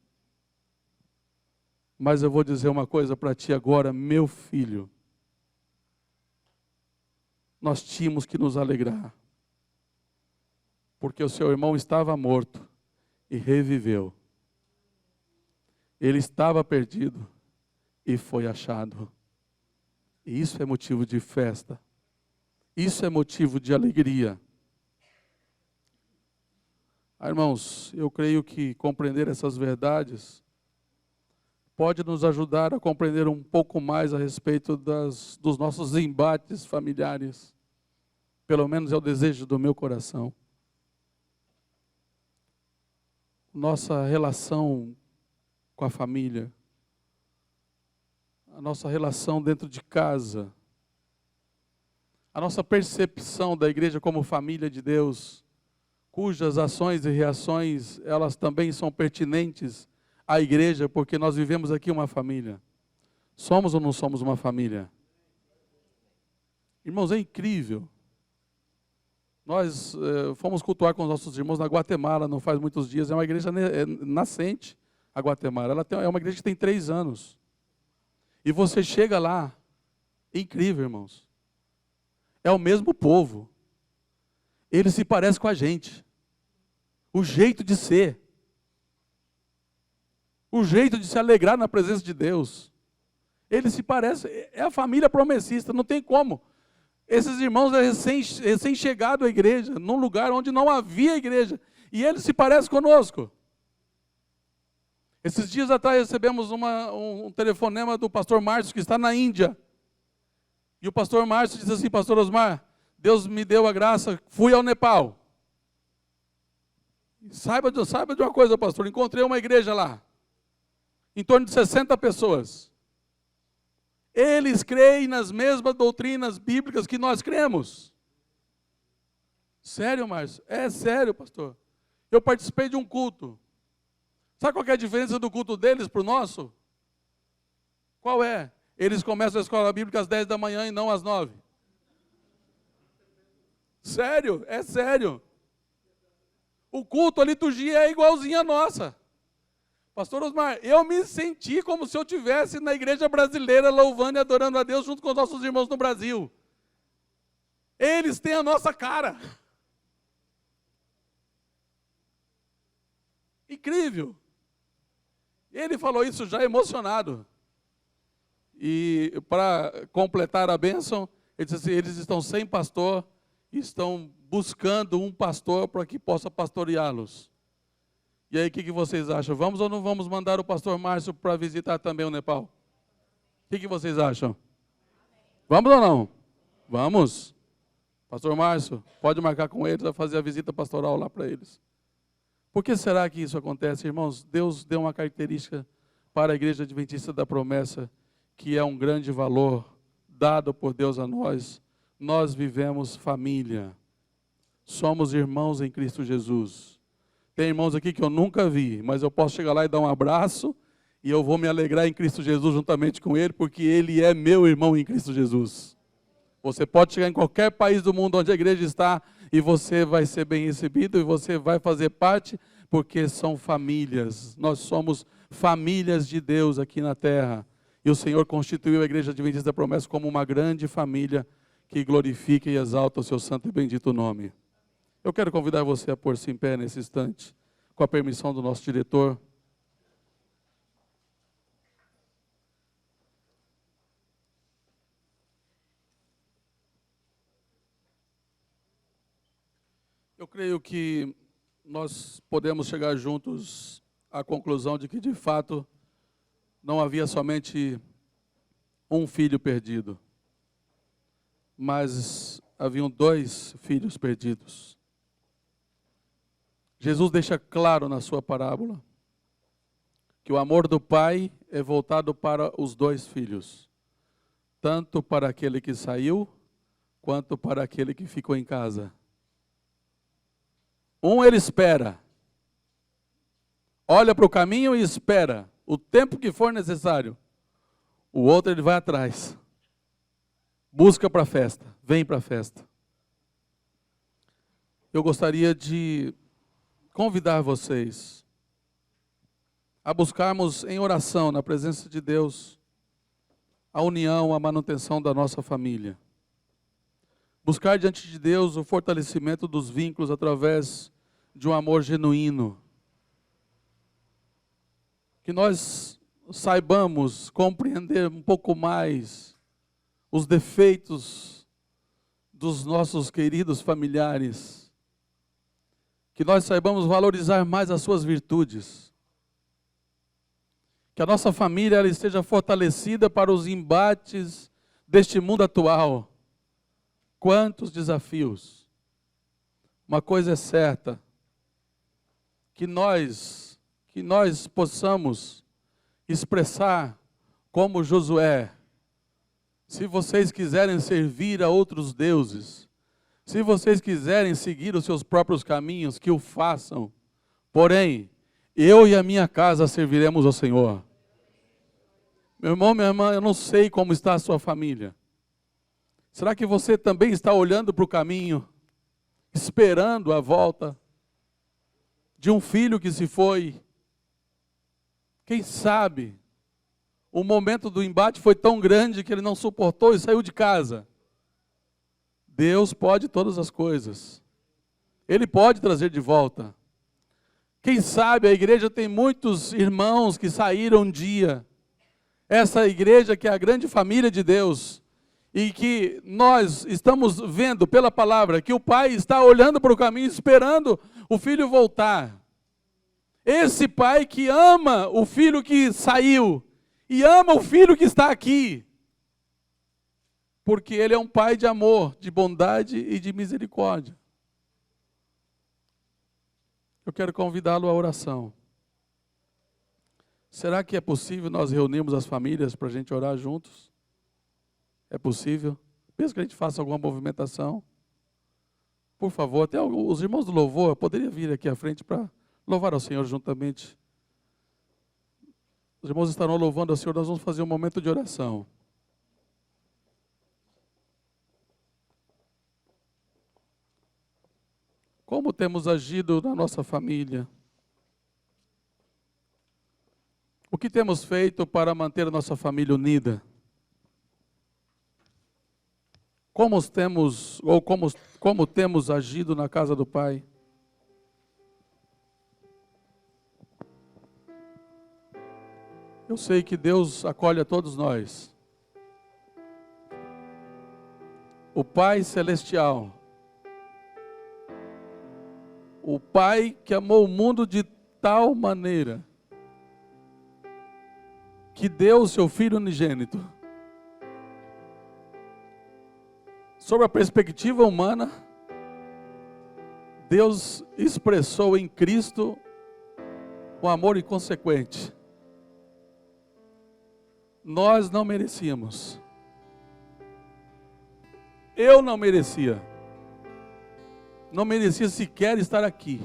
Mas eu vou dizer uma coisa para ti agora, meu filho. Nós tínhamos que nos alegrar, porque o seu irmão estava morto e reviveu. Ele estava perdido e foi achado. E isso é motivo de festa. Isso é motivo de alegria. Irmãos, eu creio que compreender essas verdades pode nos ajudar a compreender um pouco mais a respeito dos nossos embates familiares. Pelo menos é o desejo do meu coração. nossa relação com a família, a nossa relação dentro de casa, a nossa percepção da igreja como família de Deus, cujas ações e reações, elas também são pertinentes à igreja, porque nós vivemos aqui uma família. Somos ou não somos uma família? Irmãos, é incrível. Nós fomos cultuar com os nossos irmãos na Guatemala, não faz muitos dias. É uma igreja nascente, a Guatemala. É uma igreja que tem 3 anos. E você chega lá, é incrível, irmãos. É o mesmo povo. Ele se parece com a gente. O jeito de ser. O jeito de se alegrar na presença de Deus. Ele se parece, é a família promessista, não tem como. Esses irmãos é recém-chegado à igreja, num lugar onde não havia igreja. E ele se parece conosco. Esses dias atrás recebemos um telefonema do pastor Márcio, que está na Índia. E o pastor Márcio disse assim: pastor Osmar, Deus me deu a graça, fui ao Nepal. Saiba de uma coisa, pastor, encontrei uma igreja lá, em torno de 60 pessoas. Eles creem nas mesmas doutrinas bíblicas que nós cremos. Sério, Márcio? É sério, pastor. Eu participei de um culto. Sabe qual que é a diferença do culto deles para o nosso? Qual é? Eles começam a escola bíblica às 10 da manhã e não às 9. Sério, é sério. O culto, a liturgia é igualzinha à nossa. Pastor Osmar, eu me senti como se eu estivesse na igreja brasileira louvando e adorando a Deus junto com os nossos irmãos no Brasil. Eles têm a nossa cara. Incrível. Ele falou isso já emocionado. E para completar a bênção, ele disse assim: eles estão sem pastor, estão buscando um pastor para que possa pastoreá-los. E aí, o que vocês acham? Vamos ou não vamos mandar o pastor Márcio para visitar também o Nepal? O que vocês acham? Vamos ou não? Vamos. Pastor Márcio, pode marcar com eles, a fazer a visita pastoral lá para eles. Por que será que isso acontece, irmãos? Deus deu uma característica para a Igreja Adventista da Promessa, que é um grande valor dado por Deus a nós. Nós vivemos família. Somos irmãos em Cristo Jesus. Tem irmãos aqui que eu nunca vi, mas eu posso chegar lá e dar um abraço, e eu vou me alegrar em Cristo Jesus juntamente com ele, porque ele é meu irmão em Cristo Jesus. Você pode chegar em qualquer país do mundo onde a igreja está, e você vai ser bem recebido, e você vai fazer parte, porque são famílias. Nós somos famílias de Deus aqui na terra. E o Senhor constituiu a Igreja Adventista da Promessa como uma grande família que glorifica e exalta o seu santo e bendito nome. Eu quero convidar você a pôr-se em pé nesse instante, com a permissão do nosso diretor. Eu creio que nós podemos chegar juntos à conclusão de que, de fato, não havia somente um filho perdido, mas haviam 2 filhos perdidos. Jesus deixa claro na sua parábola que o amor do pai é voltado para os 2 filhos, tanto para aquele que saiu, quanto para aquele que ficou em casa. Um ele espera, olha para o caminho e espera o tempo que for necessário. O outro ele vai atrás, busca para a festa, vem para a festa. Eu gostaria de convidar vocês a buscarmos em oração, na presença de Deus, a união, a manutenção da nossa família. Buscar diante de Deus o fortalecimento dos vínculos através de um amor genuíno. Que nós saibamos compreender um pouco mais os defeitos dos nossos queridos familiares. Que nós saibamos valorizar mais as suas virtudes. Que a nossa família ela esteja fortalecida para os embates deste mundo atual. Quantos desafios. Uma coisa é certa, que nós possamos expressar como Josué. Se vocês quiserem servir a outros deuses, se vocês quiserem seguir os seus próprios caminhos, que o façam. Porém, eu e a minha casa serviremos ao Senhor. Meu irmão, minha irmã, eu não sei como está a sua família. Será que você também está olhando para o caminho, esperando a volta de um filho que se foi? Quem sabe o momento do embate foi tão grande que ele não suportou e saiu de casa. Deus pode todas as coisas. Ele pode trazer de volta. Quem sabe a igreja tem muitos irmãos que saíram um dia. Essa igreja que é a grande família de Deus. E que nós estamos vendo pela palavra que o pai está olhando para o caminho, esperando o filho voltar. Esse pai que ama o filho que saiu e ama o filho que está aqui. Porque ele é um pai de amor, de bondade e de misericórdia. Eu quero convidá-lo à oração. Será que é possível nós reunirmos as famílias para a gente orar juntos? É possível? Mesmo que a gente faça alguma movimentação? Por favor, até os irmãos do louvor poderiam vir aqui à frente para louvar ao Senhor juntamente. Os irmãos estarão louvando ao Senhor, nós vamos fazer um momento de oração. Como temos agido na nossa família? O que temos feito para manter a nossa família unida? Como temos agido na casa do Pai? Eu sei que Deus acolhe a todos nós. O Pai Celestial, o Pai que amou o mundo de tal maneira que deu o seu Filho unigênito. Sob a perspectiva humana, Deus expressou em Cristo um amor inconsequente. Nós não merecíamos. Eu não merecia. Não merecia sequer estar aqui.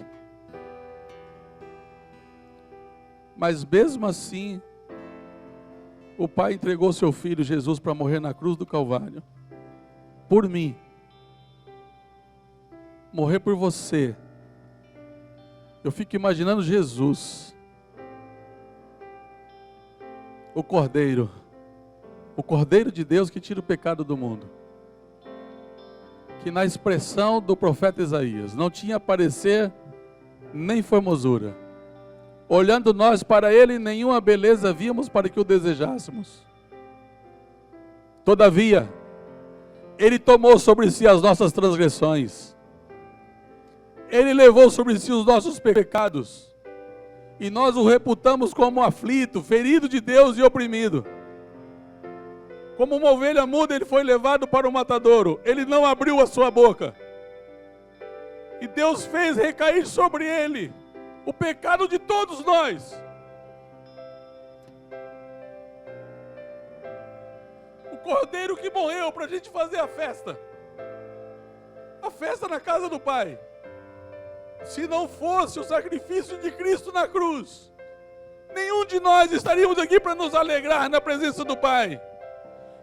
Mas mesmo assim, o Pai entregou seu Filho Jesus para morrer na cruz do Calvário. Por mim. Morrer por você. Eu fico imaginando Jesus. O Cordeiro de Deus que tira o pecado do mundo. Que na expressão do profeta Isaías, não tinha parecer nem formosura. Olhando nós para ele, nenhuma beleza víamos para que o desejássemos. Todavia, ele tomou sobre si as nossas transgressões. Ele levou sobre si os nossos pecados. E nós o reputamos como aflito, ferido de Deus e oprimido. Como uma ovelha muda, ele foi levado para o matadouro. Ele não abriu a sua boca. E Deus fez recair sobre ele o pecado de todos nós. O Cordeiro que morreu para a gente fazer a festa. A festa na casa do Pai. Se não fosse o sacrifício de Cristo na cruz, nenhum de nós estaríamos aqui para nos alegrar na presença do Pai.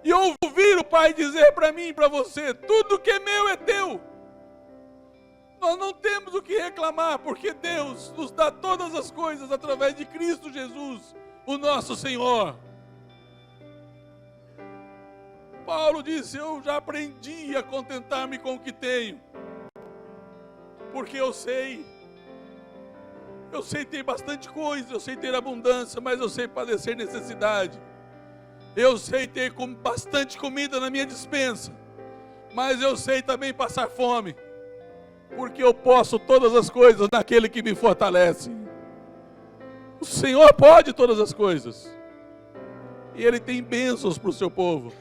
E ouvir o Pai dizer para mim e para você, tudo que é meu é teu. Nós não temos o que reclamar, porque Deus nos dá todas as coisas através de Cristo Jesus, o nosso Senhor. Paulo disse, eu já aprendi a contentar-me com o que tenho. Porque eu sei ter bastante coisa, eu sei ter abundância, mas eu sei padecer necessidade. Eu sei ter bastante comida na minha despensa, mas eu sei também passar fome, porque eu posso todas as coisas naquele que me fortalece. O Senhor pode todas as coisas, e Ele tem bênçãos para o seu povo.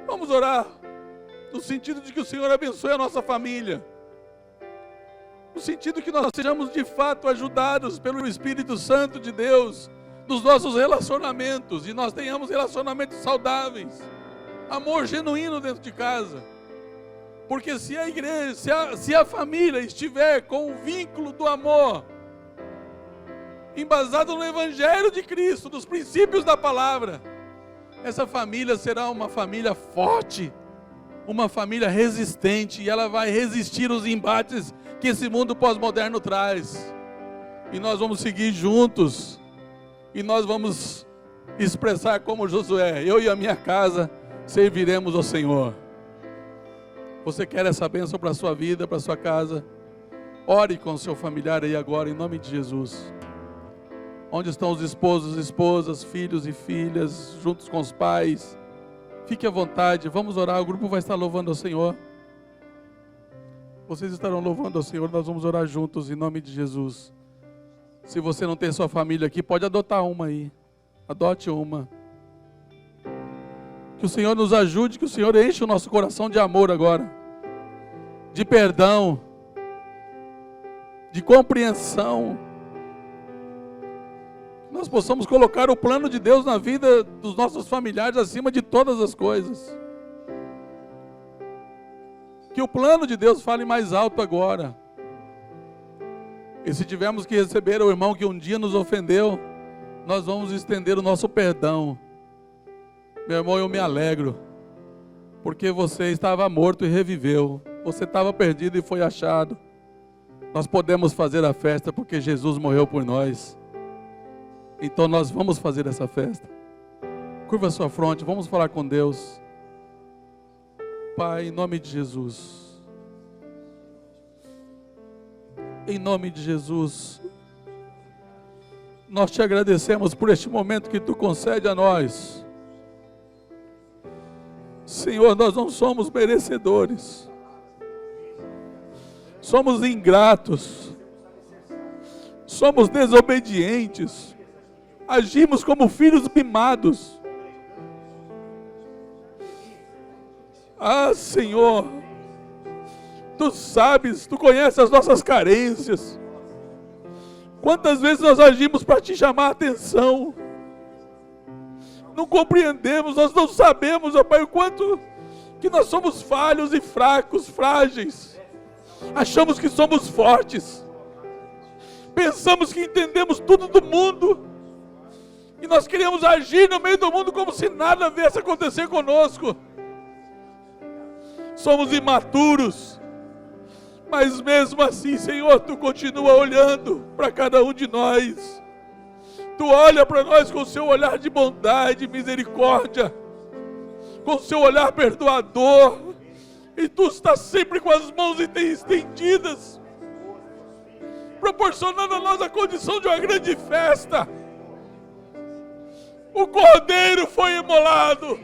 Vamos orar, no sentido de que o Senhor abençoe a nossa família. no sentido que nós sejamos de fato ajudados pelo Espírito Santo de Deus nos nossos relacionamentos, e nós tenhamos relacionamentos saudáveis, amor genuíno dentro de casa. Porque se a igreja, se a família estiver com o vínculo do amor embasado no Evangelho de Cristo, nos princípios da palavra, essa família será uma família forte, uma família resistente, e ela vai resistir os embates que esse mundo pós-moderno traz. E nós vamos seguir juntos, e nós vamos expressar como Josué: eu e a minha casa serviremos ao Senhor. Você quer essa bênção para a sua vida, para a sua casa? Ore com o seu familiar aí agora, em nome de Jesus. Onde estão os esposos, esposas, filhos e filhas, juntos com os pais? Fique à vontade, vamos orar, o grupo vai estar louvando ao Senhor. Vocês estarão louvando ao Senhor, nós vamos orar juntos, em nome de Jesus. Se você não tem sua família aqui, pode adotar uma aí. Adote uma. Que o Senhor nos ajude, que o Senhor enche o nosso coração de amor agora, de perdão, de compreensão. Nós possamos colocar o plano de Deus na vida dos nossos familiares acima de todas as coisas. Que o plano de Deus fale mais alto agora. E se tivermos que receber o irmão que um dia nos ofendeu, nós vamos estender o nosso perdão. Meu irmão, eu me alegro, porque você estava morto e reviveu. Você estava perdido e foi achado. Nós podemos fazer a festa porque Jesus morreu por nós. Então nós vamos fazer essa festa. Curva a sua fronte, vamos falar com Deus. Pai, em nome de Jesus. Em nome de Jesus. Nós te agradecemos por este momento que tu concede a nós. Senhor, nós não somos merecedores. Somos ingratos. Somos desobedientes. Agimos como filhos mimados. Ah, Senhor, tu sabes, tu conheces as nossas carências. Quantas vezes nós agimos para te chamar a atenção? Não compreendemos, nós não sabemos, ó Pai, o quanto que nós somos falhos e fracos, frágeis. Achamos que somos fortes. Pensamos que entendemos tudo do mundo. E nós queremos agir no meio do mundo como se nada viesse acontecer conosco. Somos imaturos. Mas mesmo assim, Senhor, tu continua olhando para cada um de nós. Tu olha para nós com o seu olhar de bondade, misericórdia, com o seu olhar perdoador. E tu estás sempre com as mãos estendidas, proporcionando a nós a condição de uma grande festa. O Cordeiro foi imolado.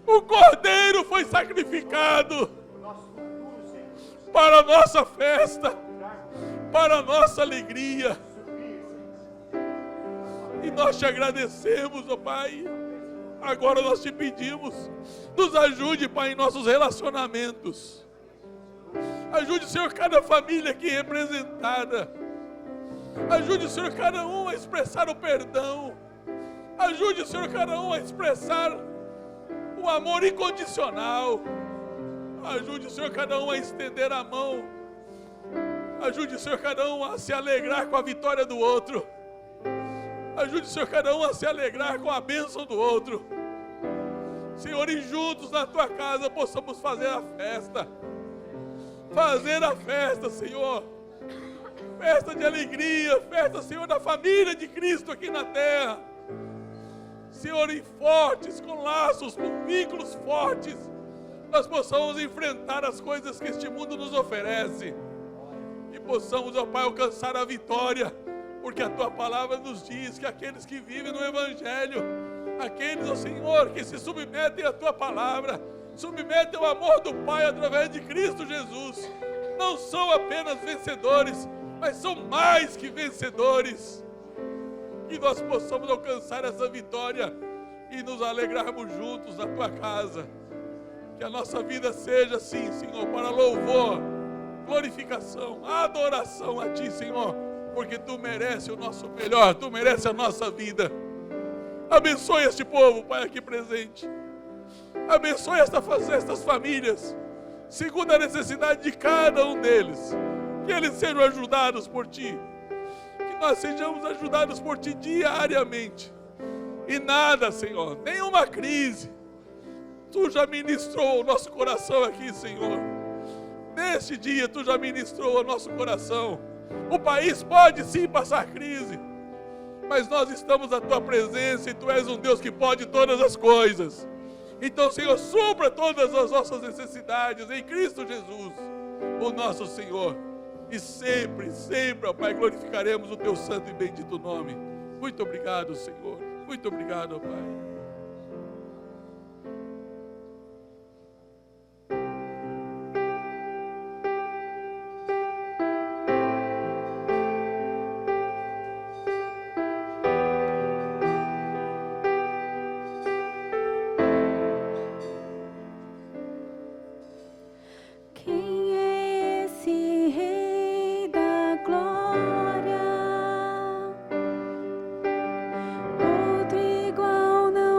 O Cordeiro foi sacrificado para a nossa festa, para a nossa alegria. E nós te agradecemos, ó Pai. Agora nós te pedimos, nos ajude, Pai, em nossos relacionamentos. Ajude, Senhor, cada família aqui representada. Ajude, Senhor, cada um a expressar o perdão. Ajude, Senhor, cada um a expressar o amor incondicional. Ajude, Senhor, cada um a estender a mão. Ajude, Senhor, cada um a se alegrar com a vitória do outro. Ajude, Senhor, cada um a se alegrar com a bênção do outro. Senhor, e juntos na tua casa possamos fazer a festa. Fazer a festa, Senhor. Festa de alegria, festa, Senhor, da família de Cristo aqui na terra. Senhor, e fortes, com laços, com vínculos fortes, nós possamos enfrentar as coisas que este mundo nos oferece. E possamos, ó Pai, alcançar a vitória. Porque a tua palavra nos diz que aqueles que vivem no Evangelho, aqueles, ó Senhor, que se submetem à tua palavra, submetem ao amor do Pai através de Cristo Jesus, não são apenas vencedores, mas são mais que vencedores. Que nós possamos alcançar essa vitória e nos alegrarmos juntos na tua casa. Que a nossa vida seja assim, Senhor, para louvor, glorificação, a adoração a Ti, Senhor, porque Tu mereces o nosso melhor, Tu mereces a nossa vida. Abençoe este povo, Pai, aqui presente. Abençoe estas famílias, segundo a necessidade de cada um deles. Que eles sejam ajudados por Ti. Que nós sejamos ajudados por Ti diariamente. E nada, Senhor, nenhuma crise. Tu já ministrou o nosso coração aqui, Senhor. Neste dia, Tu já ministrou o nosso coração. O país pode sim passar crise, mas nós estamos na Tua presença e Tu és um Deus que pode todas as coisas. Então, Senhor, supra todas as nossas necessidades em Cristo Jesus, o nosso Senhor. E sempre, sempre, ó Pai, glorificaremos o Teu santo e bendito nome. Muito obrigado, Senhor. Muito obrigado, ó Pai. Quem é esse Rei da Glória? Outro igual não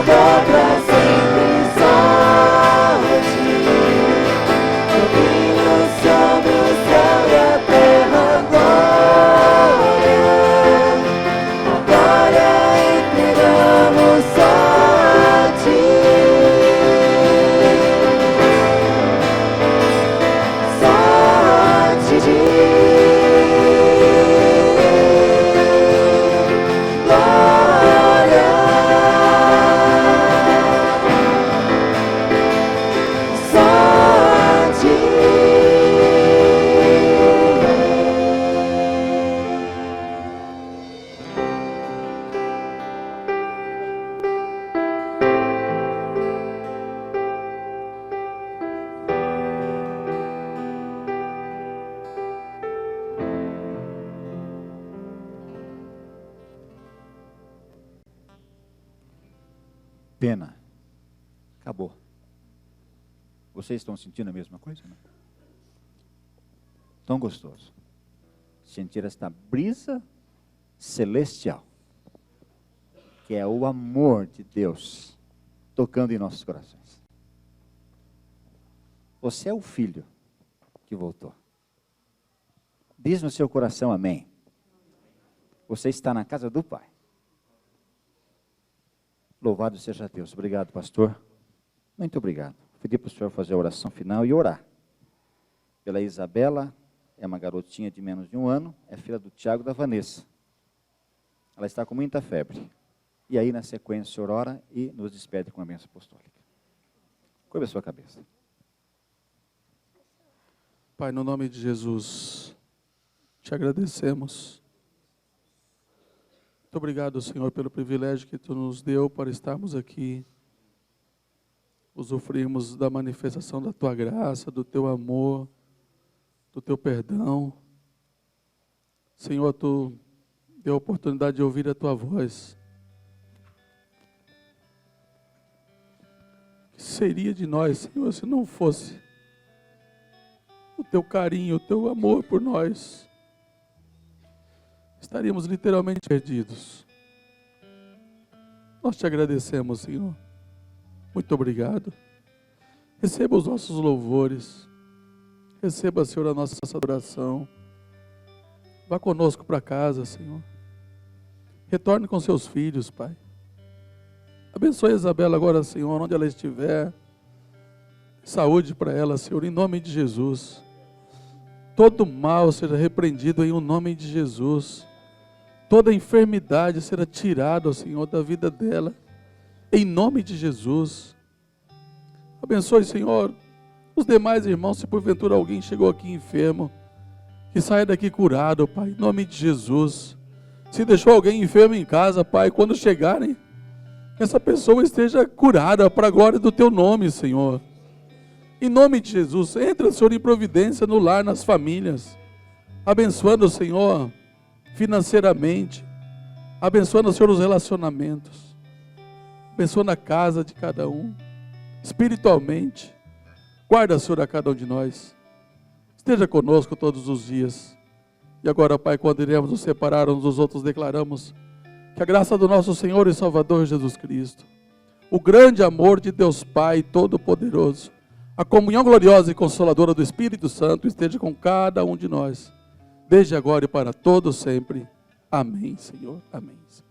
louvor pra sempre só a ti. Domínio sobre o céu e a terra agora. Agora entregamos só a ti. Só a ti. Pena. Acabou. Vocês estão sentindo a mesma coisa? Não? Tão gostoso. Sentir esta brisa celestial, que é o amor de Deus tocando em nossos corações. Você é o filho que voltou. Diz no seu coração amém. Você está na casa do Pai. Louvado seja Deus. Obrigado, pastor. Muito obrigado. Pedi para o senhor fazer a oração final e orar pela Isabela. É uma garotinha de menos de 1 ano. É filha do Tiago e da Vanessa. Ela está com muita febre. E aí, na sequência, o senhor ora e nos despede com a bênção apostólica. Curva a sua cabeça. Pai, no nome de Jesus, te agradecemos. Muito obrigado, Senhor, pelo privilégio que Tu nos deu para estarmos aqui. Usufruirmos da manifestação da Tua graça, do Teu amor, do Teu perdão. Senhor, Tu deu a oportunidade de ouvir a Tua voz. O que seria de nós, Senhor, se não fosse o Teu carinho, o Teu amor por nós? Estaríamos literalmente perdidos. Nós te agradecemos, Senhor. Muito obrigado. Receba os nossos louvores. Receba, Senhor, a nossa adoração. Vá conosco para casa, Senhor. Retorne com seus filhos, Pai. Abençoe a Isabela agora, Senhor, onde ela estiver. Saúde para ela, Senhor, em nome de Jesus. Todo mal seja repreendido em nome de Jesus. Toda enfermidade será tirada, Senhor, da vida dela, em nome de Jesus. Abençoe, Senhor, os demais irmãos, se porventura alguém chegou aqui enfermo, que saia daqui curado, Pai, em nome de Jesus. Se deixou alguém enfermo em casa, Pai, quando chegarem, que essa pessoa esteja curada para a glória do Teu nome, Senhor. Em nome de Jesus, entra, Senhor, em providência no lar, nas famílias, abençoando, Senhor, financeiramente, abençoando, Senhor, os relacionamentos, abençoando a casa de cada um, espiritualmente. Guarda, Senhor, a cada um de nós. Esteja conosco todos os dias. E agora, Pai, quando iremos nos separar uns dos outros, declaramos que a graça do nosso Senhor e Salvador Jesus Cristo, o grande amor de Deus Pai Todo-Poderoso, a comunhão gloriosa e consoladora do Espírito Santo esteja com cada um de nós, desde agora e para todos sempre. Amém, Senhor. Amém, Senhor.